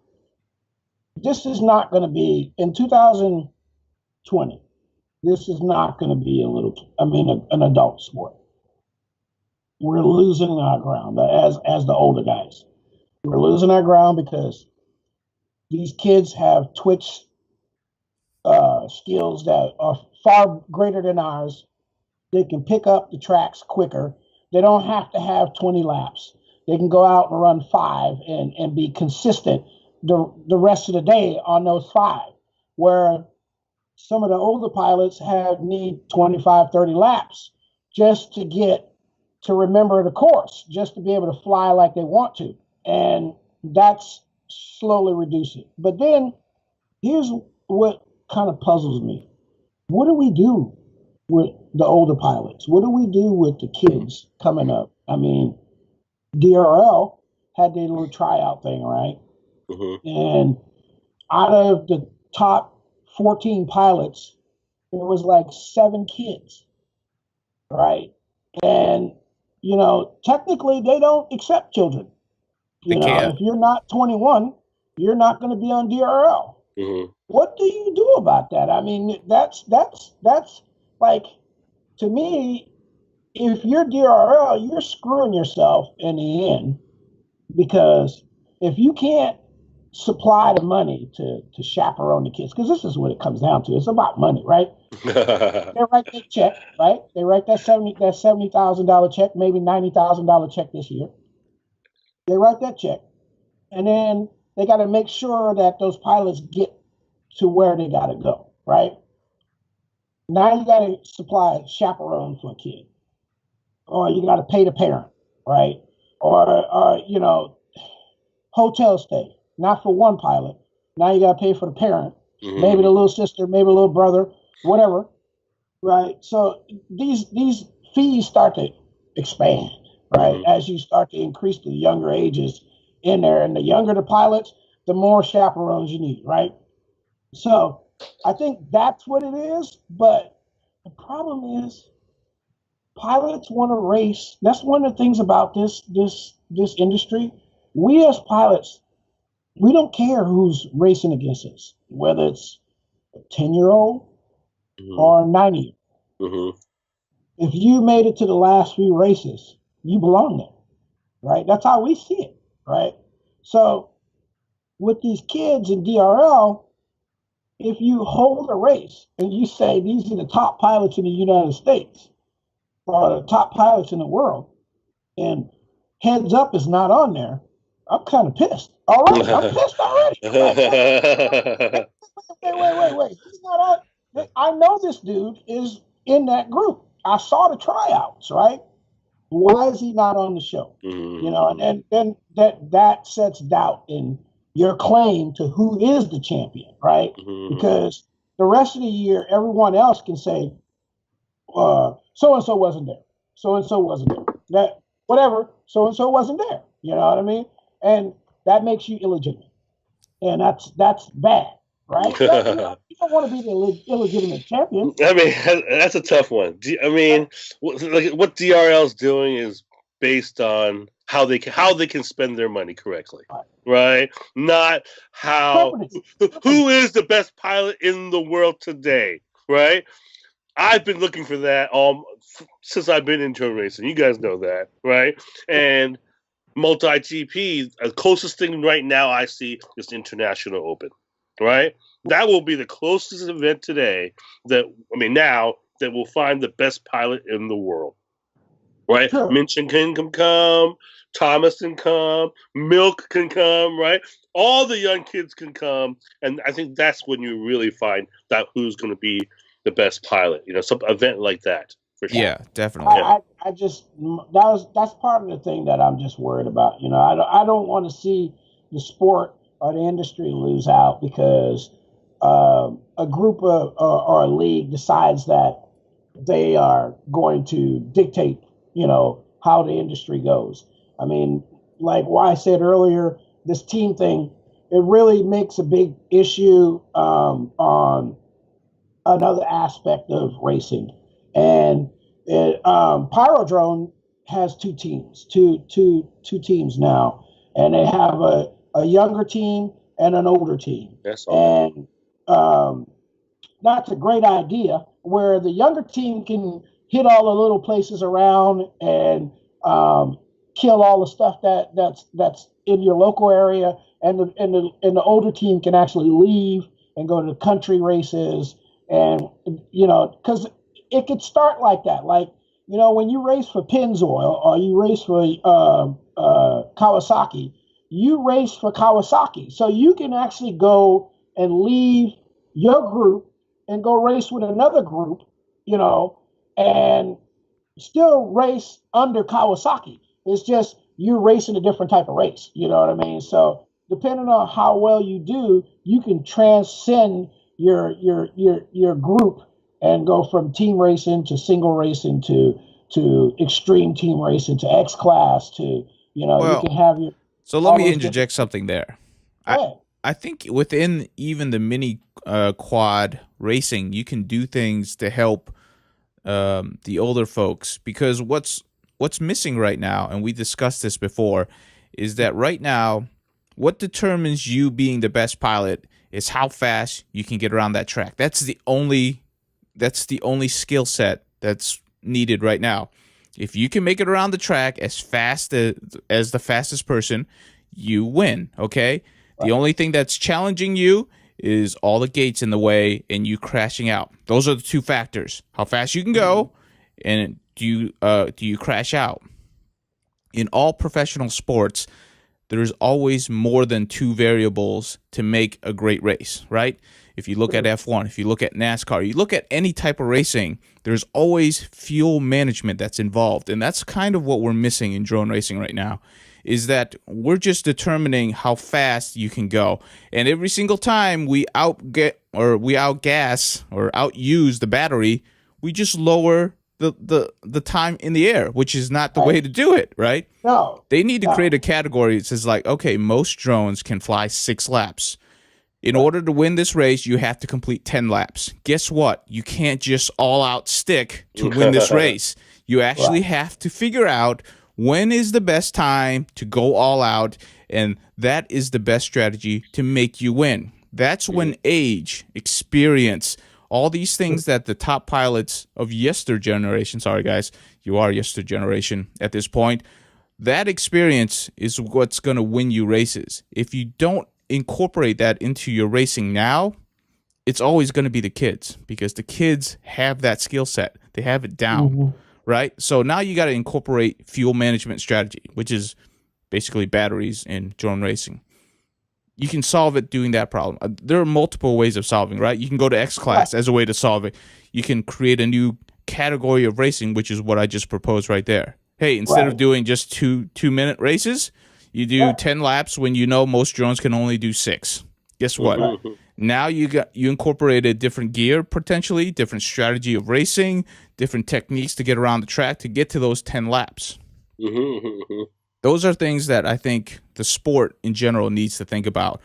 this is not going to be, in 2020, this is not going to be an adult sport. We're losing our ground as the older guys. We're losing our ground because these kids have twitch skills that are far greater than ours. They can pick up the tracks quicker. They don't have to have 20 laps. They can go out and run 5 and be consistent the rest of the day on those 5, where some of the older pilots need 25, 30 laps just to remember the course, just to be able to fly like they want to. And that's slowly reducing. But then here's what kind of puzzles me. What do we do with the older pilots? What do we do with the kids coming up? I mean, DRL had their little tryout thing, right? Mm-hmm. And out of the top 14 pilots, there was like 7 kids, right? And, you know, technically they don't accept children. You know, if you're not 21, you're not going to be on DRL. Mm-hmm. What do you do about that? I mean, that's like, to me, if you're DRL, you're screwing yourself in the end, because if you can't supply the money to chaperone the kids, because this is what it comes down to. It's about money, right? They write that check, right? They write that $70,000 check, maybe $90,000 check this year. They write that check, and then they got to make sure that those pilots get to where they got to go, right? Now you got to supply chaperone for a kid, or you got to pay the parent, right? Or you know, hotel stay, not for one pilot. Now you got to pay for the parent, mm-hmm. maybe the little sister, maybe a little brother, whatever, right? So these fees start to expand, right? Mm-hmm. As you start to increase the younger ages in there, and the younger the pilots, the more chaperones you need, right? So I think that's what it is. But the problem is, pilots want to race. That's one of the things about this industry. We as pilots, we don't care who's racing against us, whether it's a 10-year-old mm-hmm. or a 90-year-old. Mm-hmm. If you made it to the last few races, you belong there, right? That's how we see it, right? So with these kids in DRL, if you hold a race and you say these are the top pilots in the United States or the top pilots in the world, and Heads Up is not on there, I'm kind of pissed. All right, I'm pissed already. Wait. He's not on. I know this dude is in that group. I saw the tryouts, right? Why is he not on the show? Mm-hmm. You know, and then that sets doubt in your claim to who is the champion, right? Mm-hmm. Because the rest of the year, everyone else can say, so-and-so wasn't there. So-and-so wasn't there. That whatever, so-and-so wasn't there. You know what I mean? And that makes you illegitimate. And that's bad, right? You don't want to be the illegitimate champion. I mean, that's a tough one. I mean, what DRL's doing is based on how they can spend their money correctly, right? Not how who is the best pilot in the world today, right? I've been looking for that since I've been in drone racing. You guys know that, right? And MultiGP, the closest thing right now I see is the International Open, right? That will be the closest event today now that will find the best pilot in the world, right? Sure. Minchin can come, Thomas can come, Milk can come, right? All the young kids can come, and I think that's when you really find out who's going to be the best pilot. Some event like that. For sure. Yeah, definitely. That's part of the thing that I'm just worried about. I don't want to see the sport or the industry lose out because a group or a league decides that they are going to dictate, how the industry goes. I mean, like what I said earlier, this team thing, it really makes a big issue on another aspect of racing. And Pyrodrone has two teams now, and they have a younger team and an older team. That's all. And that's a great idea, where the younger team can hit all the little places around and kill all the stuff that's in your local area, and the older team can actually leave and go to the country races, and because it could start like that. Like, when you race for Pennzoil or you race for Kawasaki, you race for Kawasaki. So you can actually go and leave your group and go race with another group, and still race under Kawasaki. It's just you're racing a different type of race. You know what I mean? So depending on how well you do, you can transcend your group and go from team racing to single racing to extreme team racing to X class to you can have your. So let me interject something there. I think within even the mini quad racing, you can do things to help the older folks, because what's missing right now, and we discussed this before, is that right now what determines you being the best pilot is how fast you can get around that track. That's the only skill set that's needed right now. If you can make it around the track as fast as the fastest person, you win, okay? The only thing that's challenging you is all the gates in the way and you crashing out. Those are the two factors. How fast you can go, and do you crash out? In all professional sports, there's always more than two variables to make a great race, right? If you look at F1, if you look at NASCAR, you look at any type of racing, there's always fuel management that's involved. And that's kind of what we're missing in drone racing right now, is that we're just determining how fast you can go. And every single time we outgas or outuse the battery, we just lower the time in the air, which is not the way to do it, right? No. They need to create a category that says, like, okay, most drones can fly 6 laps. In order to win this race, you have to complete 10 laps. Guess what? You can't just all out stick to win this race. You actually have to figure out when is the best time to go all out, and that is the best strategy to make you win. That's when age, experience, all these things that the top pilots of yester generation, sorry guys, you are yester generation at this point, that experience is what's going to win you races. If you don't incorporate that into your racing now, it's always going to be the kids, because the kids have that skill set. They have it down, right? So now you got to incorporate fuel management strategy, which is basically batteries in drone racing. You can solve it doing that problem. There are multiple ways of solving, right? You can go to X class as a way to solve it. You can create a new category of racing, which is what I just proposed right there. Hey, instead of doing just two-minute races, you do 10 laps when you know most drones can only do 6. Guess what? Now you incorporated different gear, potentially, different strategy of racing, different techniques to get around the track to get to those 10 laps. Those are things that I think the sport in general needs to think about.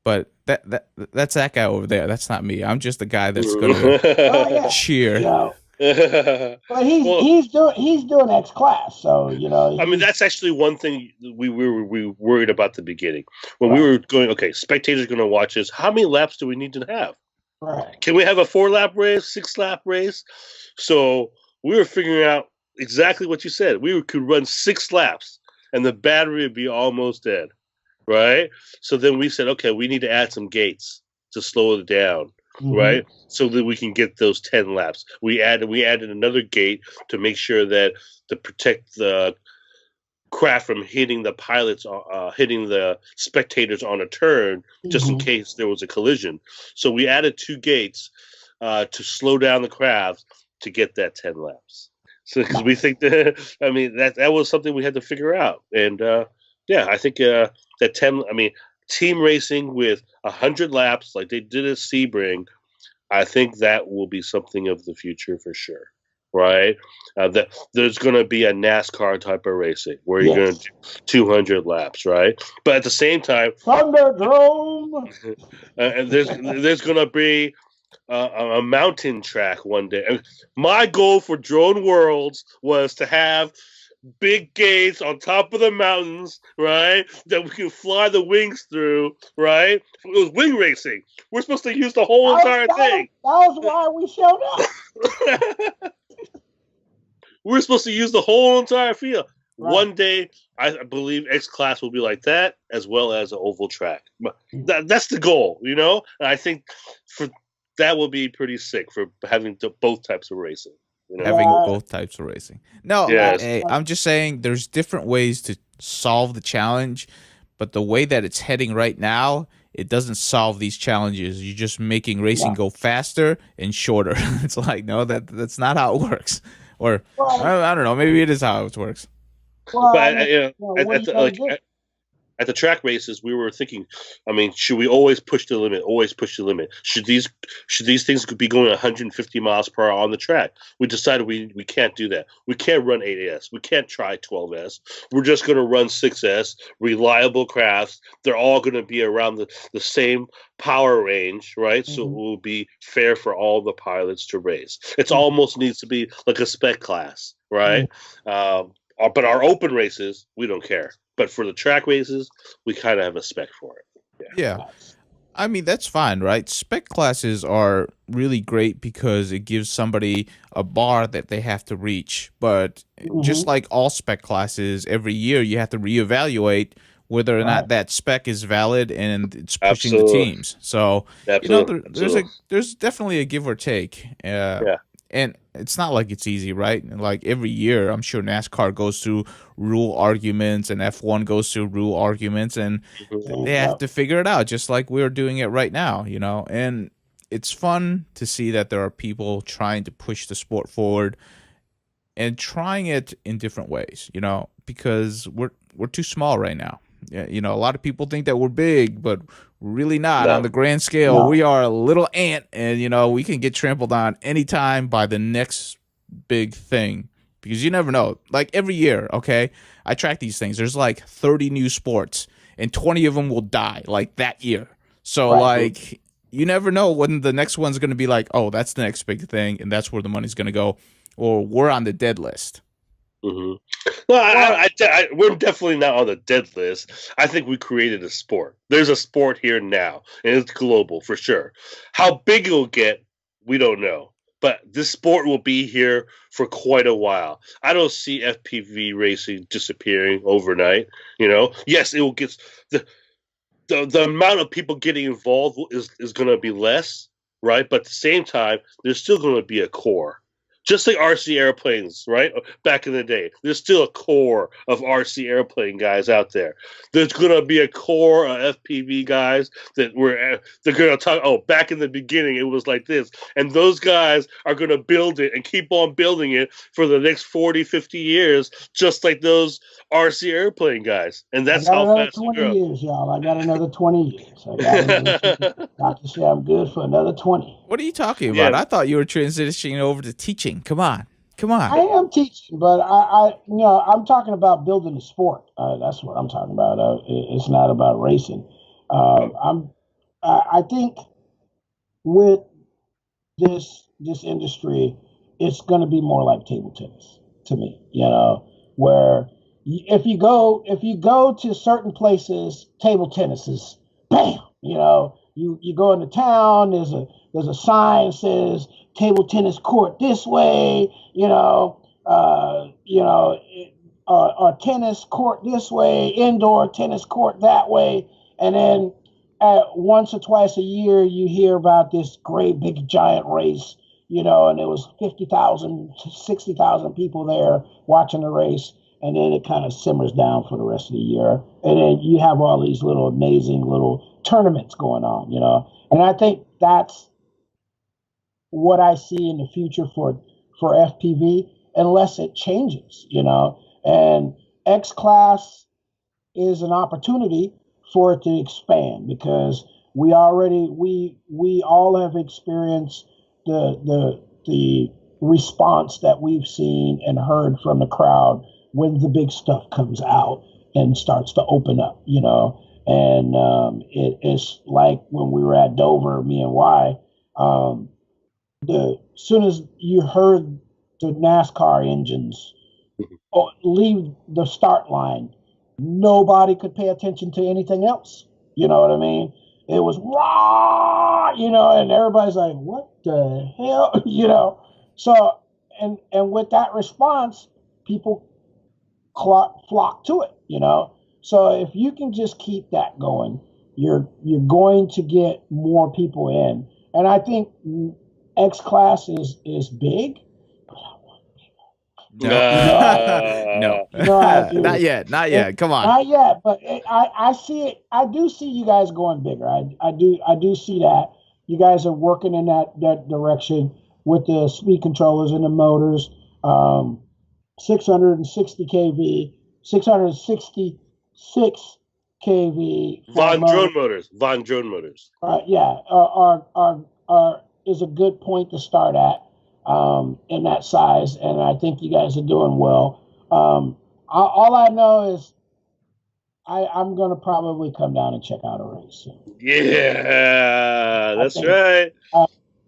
But that's that guy over there. That's not me. I'm just the guy that's going to cheer. But Well, he's doing X class, so I mean, that's actually one thing we were worried about at the beginning when we right, were going. Okay, spectators are going to watch this. How many laps do we need to have? right. Can we have a 4-lap race, 6-lap race? So we were figuring out exactly what you said. We could run 6 laps, and the battery would be almost dead, right? So then we said, okay, we need to add some gates to slow it down, Mm-hmm. right? So that we can get those 10 laps. We added another gate to make sure that to protect the craft from hitting the pilots, hitting the spectators on a turn, just in Mm-hmm. case there was a collision. So we added 2 gates to slow down the craft to get that 10 laps. So because we think that, I mean, that was something we had to figure out, and yeah, I think that 10. I mean, team racing with 100 laps like they did at Sebring, I think that will be something of the future for sure. Right? There's going to be a NASCAR type of racing where you're going to Yes. do 200 laps, right? But at the same time, Thunderdome. and there's going to be a mountain track one day. And my goal for Drone Worlds was to have big gates on top of the mountains, right? That we can fly the wings through, right? It was wing racing. We're supposed to use the whole entire thing. That was why we showed up. We're supposed to use the whole entire field. Right. One day, I believe X Class will be like that, as well as an oval track. But that's the goal, you know? And I think that will be pretty sick for having both types of racing. You know? Having both types of racing. No, yes. hey, I'm just saying there's different ways to solve the challenge, but the way that it's heading right now, it doesn't solve these challenges. You're just making racing go faster and shorter. It's like, no, that's not how it works. Or I don't know, maybe it is how it works. Well, but at the track races, we were thinking, I mean, should we always push the limit? Always push the limit. Should these things be going 150 miles per hour on the track? We decided we can't do that. We can't run 8S. We can't try 12S. We're just going to run 6S, reliable crafts. They're all going to be around the same power range, right? Mm-hmm. So it will be fair for all the pilots to race. It almost needs to be like a spec class, right? Mm-hmm. But our open races, we don't care. But for the track races, we kind of have a spec for it. Yeah. I mean, that's fine, right? Spec classes are really great because it gives somebody a bar that they have to reach. But just like all spec classes, every year you have to reevaluate whether or not that spec is valid and it's pushing the teams. So, there's definitely a give or take. And it's not like it's easy, right? Like every year, I'm sure NASCAR goes through rule arguments and F1 goes through rule arguments, and they have to figure it out, just like we're doing it right now, you know? And it's fun to see that there are people trying to push the sport forward and trying it in different ways, you know, because we're too small right now. You know, a lot of people think that we're big, but really not on the grand scale. We are a little ant, and you know, we can get trampled on anytime by the next big thing, because you never know. Like every year, okay, I track these things. There's like 30 new sports, and 20 of them will die like that year. So like, you never know when the next one's going to be like, oh, that's the next big thing, and that's where the money's going to go, or we're on the dead list. Mm-hmm. No, we're definitely not on the dead list. I think we created a sport. There's a sport here now, and it's global for sure. How big it'll get, we don't know. But this sport will be here for quite a while. I don't see FPV racing disappearing overnight. You know, yes, it will get the amount of people getting involved is going to be less, right? But at the same time, there's still going to be a core. Just like RC airplanes, right? Back in the day, there's still a core of RC airplane guys out there. There's gonna be a core of FPV guys they're gonna talk. Oh, back in the beginning, it was like this, and those guys are gonna build it and keep on building it for the next 40, 50 years, just like those RC airplane guys. And that's how fast 20 years, y'all. I got another 20 years. Dr. Say I'm good for another 20. What are you talking about? I thought you were transitioning over to teaching. Come on. I am teaching, but I'm talking about building a sport. That's what I'm talking about. It's not about racing. I think with this industry, it's going to be more like table tennis to me, where if you go to certain places, table tennis is bam, you go into town, there's a sign that says table tennis court this way, or tennis court this way, indoor tennis court that way, and then once or twice a year you hear about this great big giant race, and there was 50,000 to 60,000 people there watching the race, and then it kind of simmers down for the rest of the year, and then you have all these little amazing little tournaments going on, and I think that's what I see in the future for FPV, unless it changes, and X class is an opportunity for it to expand, because we all have experienced the response that we've seen and heard from the crowd when the big stuff comes out and starts to open up, and it's like when we were at Dover, me and Y, as soon as you heard the NASCAR engines leave the start line, nobody could pay attention to anything else. You know what I mean? It was raw, and everybody's like, what the hell, So, and with that response, people flock to it, So if you can just keep that going, you're going to get more people in. And I think X class is big. No, no, not yet. Come on, not yet. But I see it. I do see you guys going bigger. I do see that you guys are working in that direction with the speed controllers and the motors. 660 kV, 666 kV. Von Drone motors. Is a good point to start at. In that size, and I think you guys are doing well. All I know is I'm going to probably come down and check out a race. Yeah, that's right.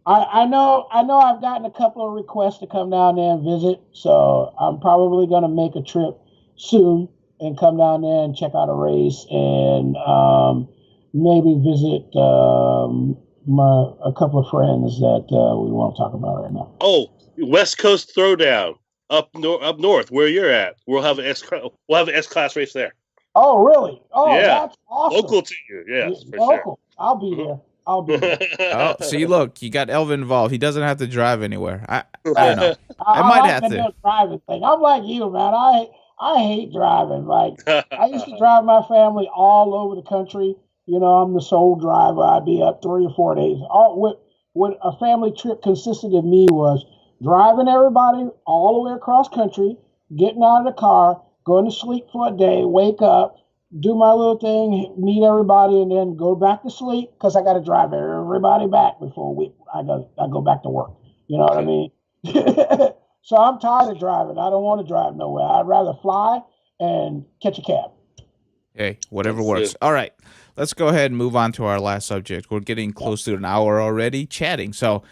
I know I've gotten a couple of requests to come down there and visit, so I'm probably going to make a trip soon and come down there and check out a race, and maybe visit a couple of friends that we won't talk about right now. Oh, West Coast Throwdown up north where you're at. We'll have an S class race there. Oh, really? Oh, yeah. That's awesome. Local to you, yes, for local. Sure. I'll be there. Oh, see, look, you got Elvin involved. He doesn't have to drive anywhere. I don't know. I might have to. Driving thing. I'm like you, man. I hate driving. Like I used to drive my family all over the country. I'm the sole driver. I'd be up 3 or 4 days. What a family trip consisted of me was driving everybody all the way across country, getting out of the car, going to sleep for a day, wake up, do my little thing, meet everybody, and then go back to sleep because I got to drive everybody back before I go back to work. You know what I mean? So I'm tired of driving. I don't want to drive nowhere. I'd rather fly and catch a cab. Hey, whatever works. All right, let's go ahead and move on to our last subject. We're getting close to an hour already chatting. So,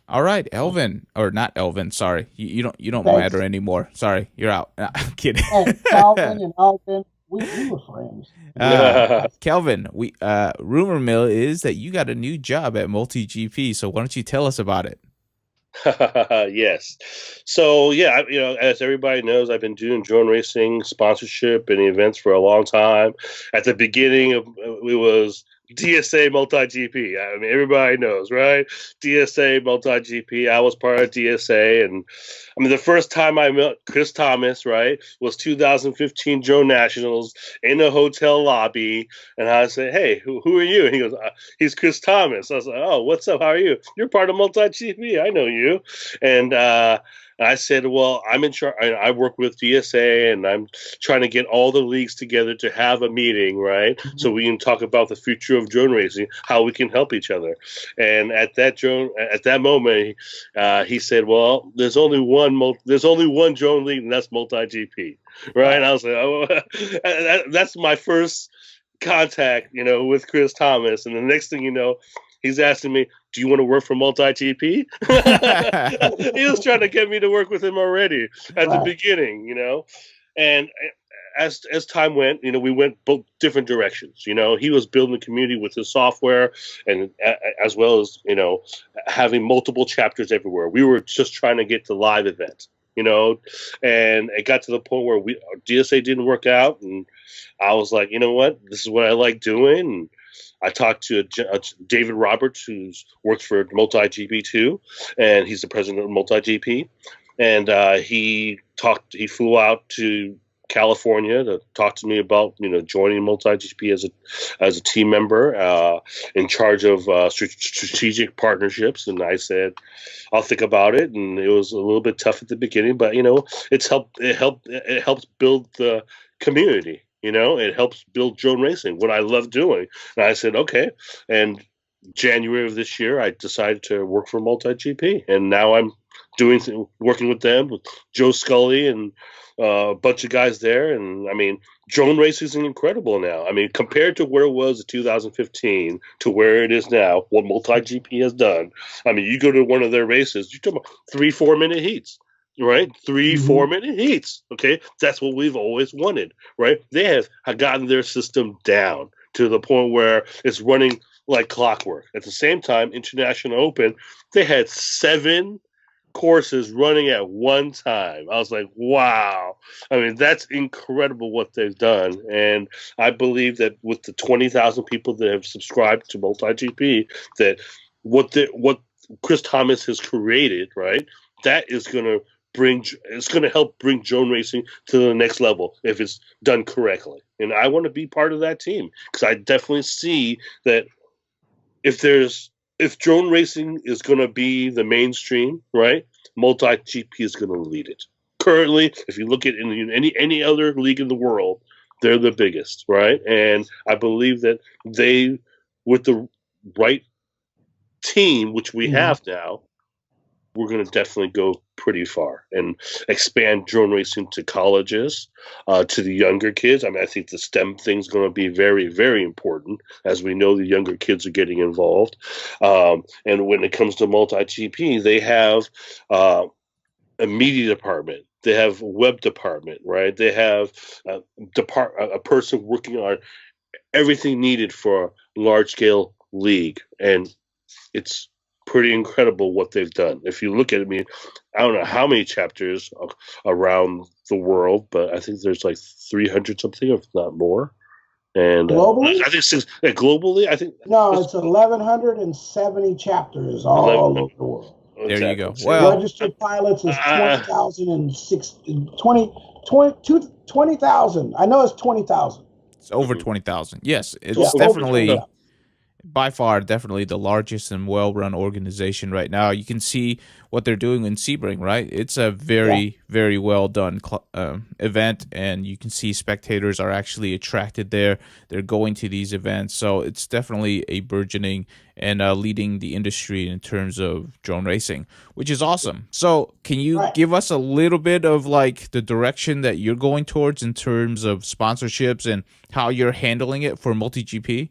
all right, Elvin, or not Elvin, sorry. You don't matter anymore. Sorry, you're out. I'm kidding. Hey, Kelvin and Elvin, we were friends. Kelvin, rumor mill is that you got a new job at MultiGP. So why don't you tell us about it? Yes. So yeah, as everybody knows, I've been doing drone racing sponsorship and events for a long time. At the beginning of it was DSA MultiGP. I mean, everybody knows, right? DSA MultiGP. I was part of DSA, and I mean, the first time I met Chris Thomas, right, was 2015 Drone Nationals in a hotel lobby, and I said, "Hey, who are you?" And he goes, "He's Chris Thomas." I was like, "Oh, what's up? How are you? You're part of MultiGP. I know you." And I said, "Well, I'm in charge. I work with DSA, and I'm trying to get all the leagues together to have a meeting, right? Mm-hmm. So we can talk about the future of drone racing, how we can help each other." And at that moment, he said, "Well, there's only one drone league, and that's MultiGP, right?" And I was like, "Oh, that's my first contact, with Chris Thomas." And the next thing you know, He's asking me, "Do you want to work for MultiGP?" He was trying to get me to work with him already at the beginning, And as time went, we went both different directions. He was building a community with his software, and as well as having multiple chapters everywhere. We were just trying to get to live events, and it got to the point where DSA didn't work out, and I was like, you know what, this is what I like doing. And I talked to David Roberts, who works for MultiGP too, and he's the president of MultiGP. And he flew out to California to talk to me about joining MultiGP as a team member in charge of strategic partnerships. And I said, I'll think about it. And it was a little bit tough at the beginning, but it helps build the community. It helps build drone racing, what I love doing. And I said, okay. And January of this year, I decided to work for MultiGP, and now I'm working with them, with Joe Scully and a bunch of guys there. And I mean, drone racing is incredible now. I mean, compared to where it was in 2015 to where it is now, what MultiGP has done. I mean, you go to one of their races, you're talking about 3-4 minute heats. Right? 3-4 minute heats. Okay. That's what we've always wanted. Right? They have gotten their system down to the point where it's running like clockwork. At the same time, International Open, they had 7 courses running at one time. I was like, wow. I mean, that's incredible what they've done. And I believe that with the 20,000 people that have subscribed to MultiGP, that what Chris Thomas has created, right, that is going to help bring drone racing to the next level if it's done correctly. And I want to be part of that team, because I definitely see that if drone racing is going to be the mainstream, right, MultiGP is going to lead it. Currently, if you look at in any other league in the world, they're the biggest, right? And I believe that they, with the right team, which we have now, we're going to definitely go pretty far and expand drone racing to colleges, to the younger kids. I mean, I think the STEM thing's going to be very, very important, as we know the younger kids are getting involved. And when it comes to MultiGP, they have a media department. They have a web department, right? They have a person working on everything needed for a large-scale league. And it's pretty incredible what they've done. If you look at it, I mean, I don't know how many chapters around the world, but I think there's like 300 something, if not more. And globally, I think globally, I think it's 1,170 chapters all over the world. There you go. So, Well, registered pilots is 20,000. I know it's 20,000. it's over 20,000. Yes, it's Yeah, definitely by far definitely the largest and well-run organization right now. You can see what they're doing in Sebring, right? It's a very, very well-done event, and you can see spectators are actually attracted there. They're going to these events, so it's definitely a burgeoning and leading the industry in terms of drone racing, which is awesome. So can you give us a little bit of like the direction that you're going towards in terms of sponsorships and how you're handling it for MultiGP?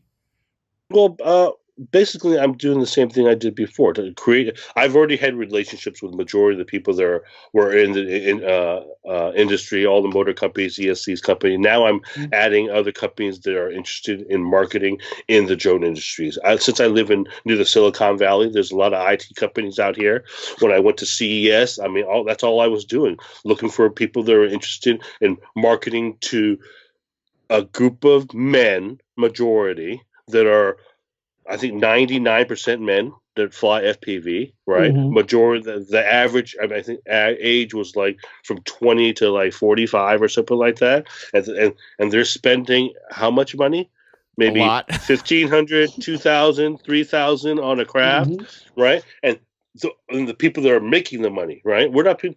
Well, basically, I'm doing the same thing I did before to create. I've already had relationships with the majority of the people that were in the industry, all the motor companies, ESC's company. Now I'm adding other companies that are interested in marketing in the drone industries. Since I live near the Silicon Valley, there's a lot of IT companies out here. When I went to CES, I mean, that's all I was doing, looking for people that are interested in marketing to a group of men, majority, that are, I think, 99% men that fly FPV, right? Majority, the average, I think, age was like from 20 to like 45 or something like that. And they're spending how much money? Maybe 1,500, 2,000, 3,000 on a craft, right? And the people that are making the money, right? We're not people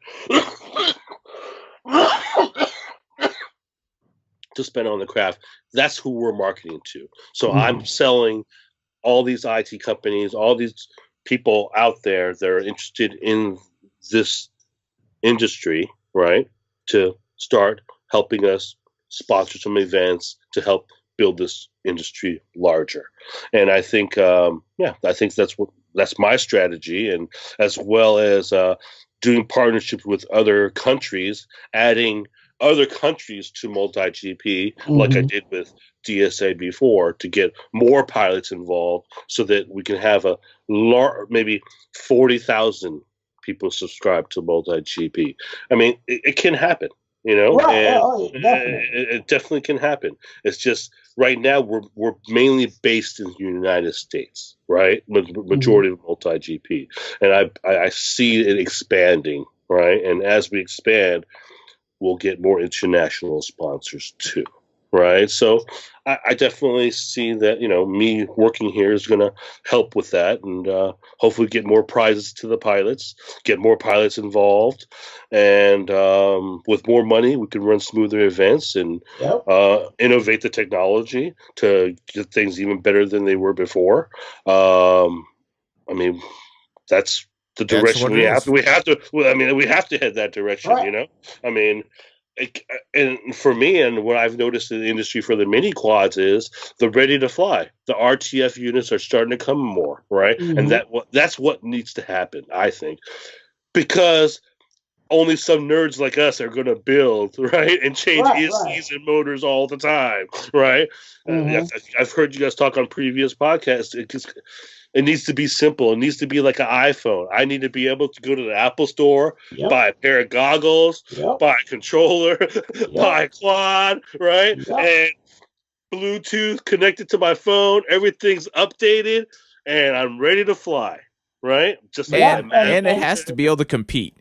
to spend on the craft. That's who we're marketing to. So I'm selling all these IT companies, all these people out there that are interested in this industry, right, to start helping us sponsor some events to help build this industry larger. And I think, I think that's my strategy, and as well as doing partnerships with other countries, adding other countries to MultiGP, like I did with DSA before, to get more pilots involved, so that we can have maybe 40,000 people subscribe to MultiGP. I mean, it can happen, Right. and Definitely. it definitely can happen. It's just right now we're mainly based in the United States, right? Majority of MultiGP, and I see it expanding, right? And as we expand, we'll get more international sponsors too, right? So I definitely see that, me working here is going to help with that, and hopefully get more prizes to the pilots, get more pilots involved, and with more money, we can run smoother events and innovate the technology to get things even better than they were before. I mean, that's the direction we have to. We have to. I mean, we have to head that direction. Right. I mean, and for me, and what I've noticed in the industry for the mini quads is the ready to fly. The RTF units are starting to come more, right? And that's what needs to happen, I think, because only some nerds like us are going to build, right, and change ESCs and motors all the time, right? I've heard you guys talk on previous podcasts. It needs to be simple. It needs to be like an iPhone. I need to be able to go to the Apple store, buy a pair of goggles, buy a controller, buy a quad, right? And Bluetooth connected to my phone. Everything's updated, and I'm ready to fly, right? Just like that, man. And it has to be able to compete.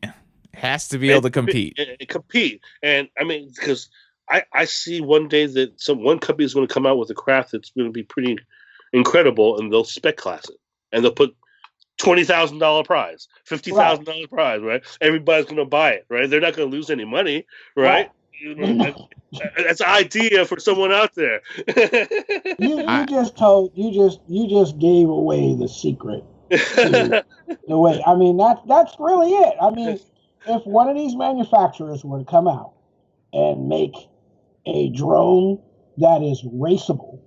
Compete. And I mean, because I see one day that one company is going to come out with a craft that's going to be pretty incredible, and they'll spec class it, and they'll put $20,000 prize, $50,000 prize, right? Everybody's going to buy it, right? They're not going to lose any money, right? That's an idea for someone out there. you just gave away the secret to the way. I mean, that's really it. I mean, if one of these manufacturers were to come out and make a drone that is raceable,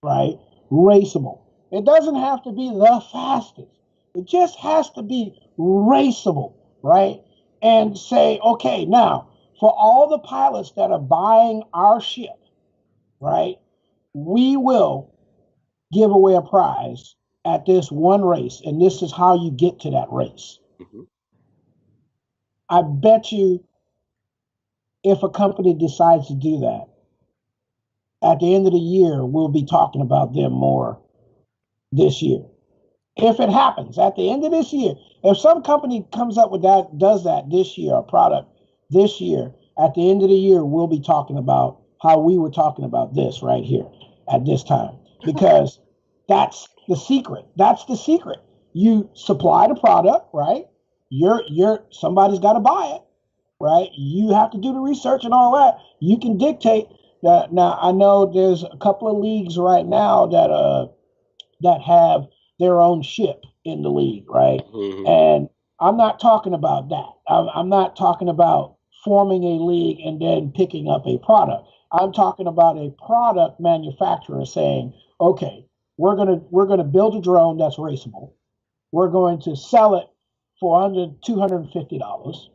right? Raceable. It doesn't have to be the fastest. It just has to be raceable, right? And say, okay, now, for all the pilots that are buying our ship, right, we will give away a prize at this one race, and this is how you get to that race. I bet you if a company decides to do that, at the end of the year, we'll be talking about them more this year. If it happens at the end of this year, if some company comes up with that, does that this year, a product this year, at the end of the year, we'll be talking about how we were talking about this right here at this time, because that's the secret. That's the secret. You supply the product, right? Somebody's got to buy it, right? You have to do the research and all that. You can dictate that. Now, I know there's a couple of leagues right now that have their own ship in the league, right? And I'm not talking about that. I'm not talking about forming a league and then picking up a product. I'm talking about a product manufacturer saying, okay, we're gonna build a drone that's raceable. We're going to sell it for under $250.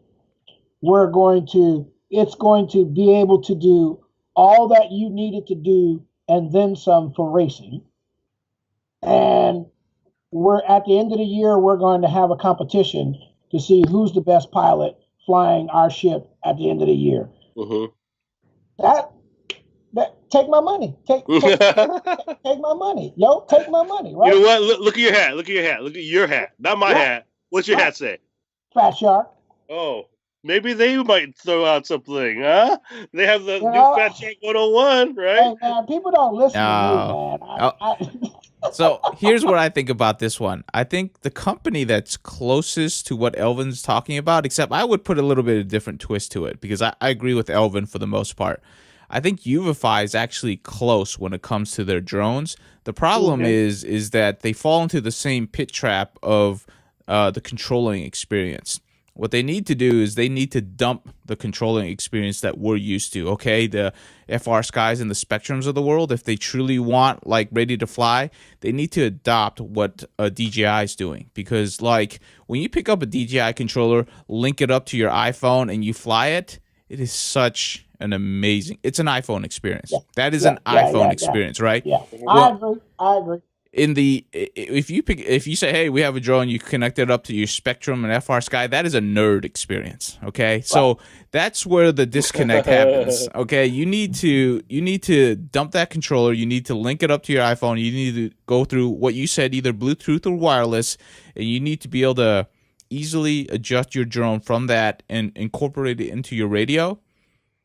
It's going to be able to do all that you needed to do and then some for racing. And we're at the end of the year, we're going to have a competition to see who's the best pilot flying our ship at the end of the year. That take my money. Take my money. Yo, take my money, right? You know what? Look at your hat. Look at your hat. Not my hat. What's your hat say? Fat Shark. Oh, maybe they might throw out something, huh? They have the new Fat Shark 101, right? Hey, man, people don't listen to me, man. So here's what I think about this one. I think the company that's closest to what Elvin's talking about, except I would put a little bit of different twist to it, because I agree with Elvin for the most part. I think Uvify is actually close when it comes to their drones. The problem is that they fall into the same pit trap of the controlling experience. what they need to do is they need to dump the controlling experience that we're used to, okay? The FR Skies and the Spectrums of the world, if they truly want, like, ready to fly, they need to adopt what a DJI is doing. Because, like, when you pick up a DJI controller, link it up to your iPhone, and you fly it, it is such an amazing, it's an iPhone experience. Yeah. That is an iPhone experience, right? Yeah, Well, I agree. If you say, hey, we have a drone, you connect it up to your Spectrum and FR Sky, that is a nerd experience. Okay, so that's where the disconnect happens. Okay, you need to dump that controller. You need to link it up to your iPhone. You need to go through what you said, either Bluetooth or wireless, and you need to be able to easily adjust your drone from that and incorporate it into your radio.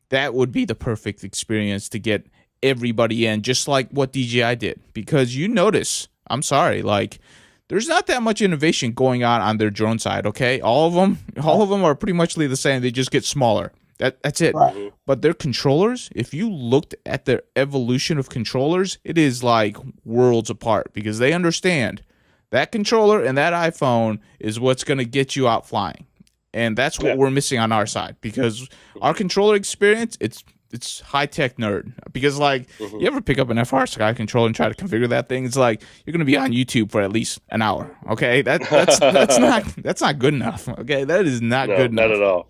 That would be the perfect experience to get everybody in, just like what DJI did. Because you notice, I'm sorry, like, there's not that much innovation going on their drone side, okay? All of them are pretty much the same. They just get smaller. That's it. Right. But their controllers, if you looked at their evolution of controllers, it is like worlds apart, because they understand that controller and that iPhone is what's going to get you out flying. And that's what we're missing on our side, because our controller experience, it's high-tech nerd. Because, like, you ever pick up an FR Sky controller and try to configure that thing, it's like you're going to be on YouTube for at least an hour, okay? That's not good enough, okay? That is not good enough. Not at all.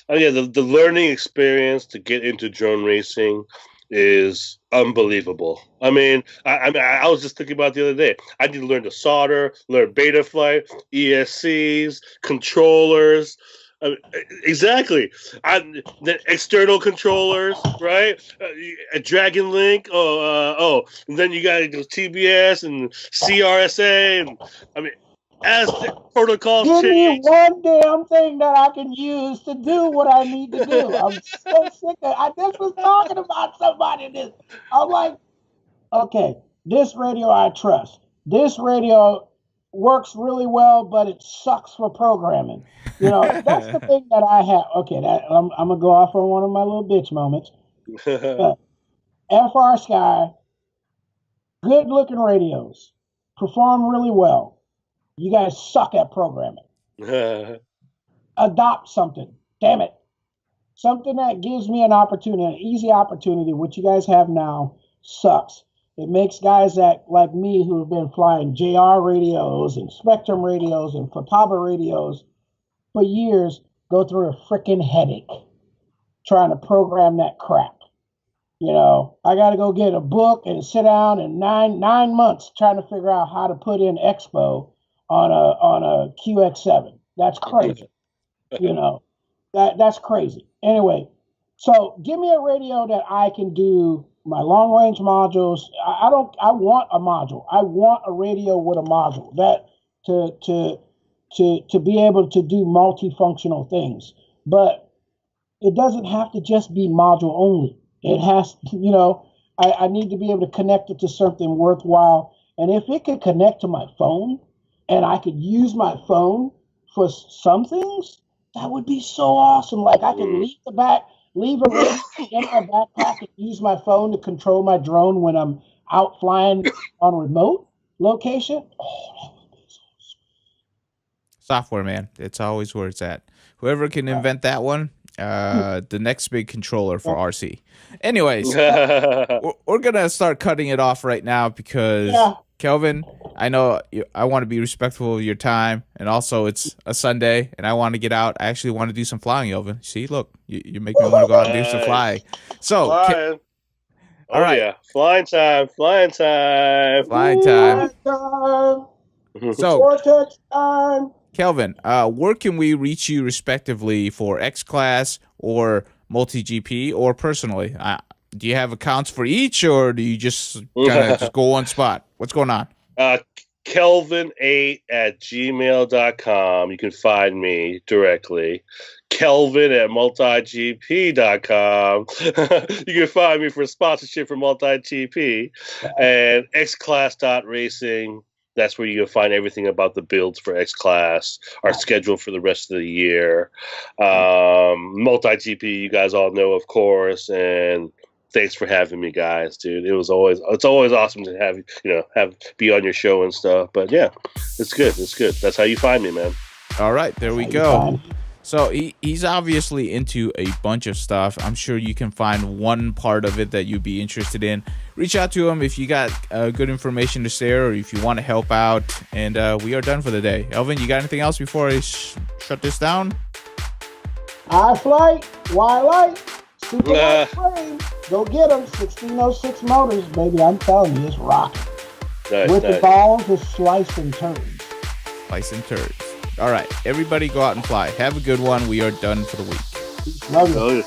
Oh, yeah, the learning experience to get into drone racing is unbelievable. I mean, I was just thinking about it the other day. I need to learn to solder, learn Betaflight, ESCs, controllers. Exactly. The external controllers, right? A Dragon Link. And then you got to do TBS and CRSA. And I mean, as the protocols change. Give me one damn thing that I can use to do what I need to do. I'm so sick of it. I just was talking about somebody this. I'm like, okay, this radio I trust. This radio works really well, but it sucks for programming. You know, that's the thing that I have. Okay, I'm going to go off on one of my little bitch moments. FR Sky, good looking radios, perform really well. You guys suck at programming. Adopt something. Damn it. Something that gives me an opportunity, an easy opportunity, which you guys have now, sucks. It makes guys that, like me, who have been flying JR radios and Spectrum radios and Futaba radios for years, go through a freaking headache trying to program that crap. You know, I got to go get a book and sit down and nine months trying to figure out how to put in Expo on a QX7. That's crazy. You know, that's crazy. Anyway, so give me a radio that I can do my long range modules. I want a module. I want a radio with a module that to be able to do multifunctional things. But it doesn't have to just be module only. It has, you know, I need to be able to connect it to something worthwhile. And if it could connect to my phone and I could use my phone for some things, that would be so awesome. Like I could leave a radio in my backpack and use my phone to control my drone when I'm out flying on remote location. Oh, that would be so sweet. Software, man. It's always where it's at. Whoever can invent that one, the next big controller for RC. Anyways, we're going to start cutting it off right now because, Kelvin, I know I want to be respectful of your time, and also it's a Sunday, and I want to get out. I actually want to do some flying, Kelvin. See, look, you make me want to go out and do some flying. So, all right. Yeah. Flying time. So, Vortex time. Kelvin, where can we reach you respectively for X-Class or MultiGP or personally? Do you have accounts for each, or do you just kind of just go one spot? What's going on? Kelvin8@gmail.com. You can find me directly. Kelvin@multigp.com. You can find me for sponsorship for MultiGP. And xclass.racing. That's where you can find everything about the builds for X-Class, our schedule for the rest of the year. MultiGP, you guys all know, of course, and thanks for having me, guys, dude. It's always awesome to have be on your show and stuff. But yeah, it's good. That's how you find me, man. All right, there we How you go. find- So he's obviously into a bunch of stuff. I'm sure you can find one part of it that you'd be interested in. Reach out to him if you got good information to share or if you want to help out. And we are done for the day. Elvin, you got anything else before I shut this down? I flight, Y light, super light frame. Go get them. 1606 motors, baby. I'm telling you, it's rocking. With the balls, just sliced and turned. Slice and turds. All right, everybody go out and fly. Have a good one. We are done for the week. Love you. Oh, yeah.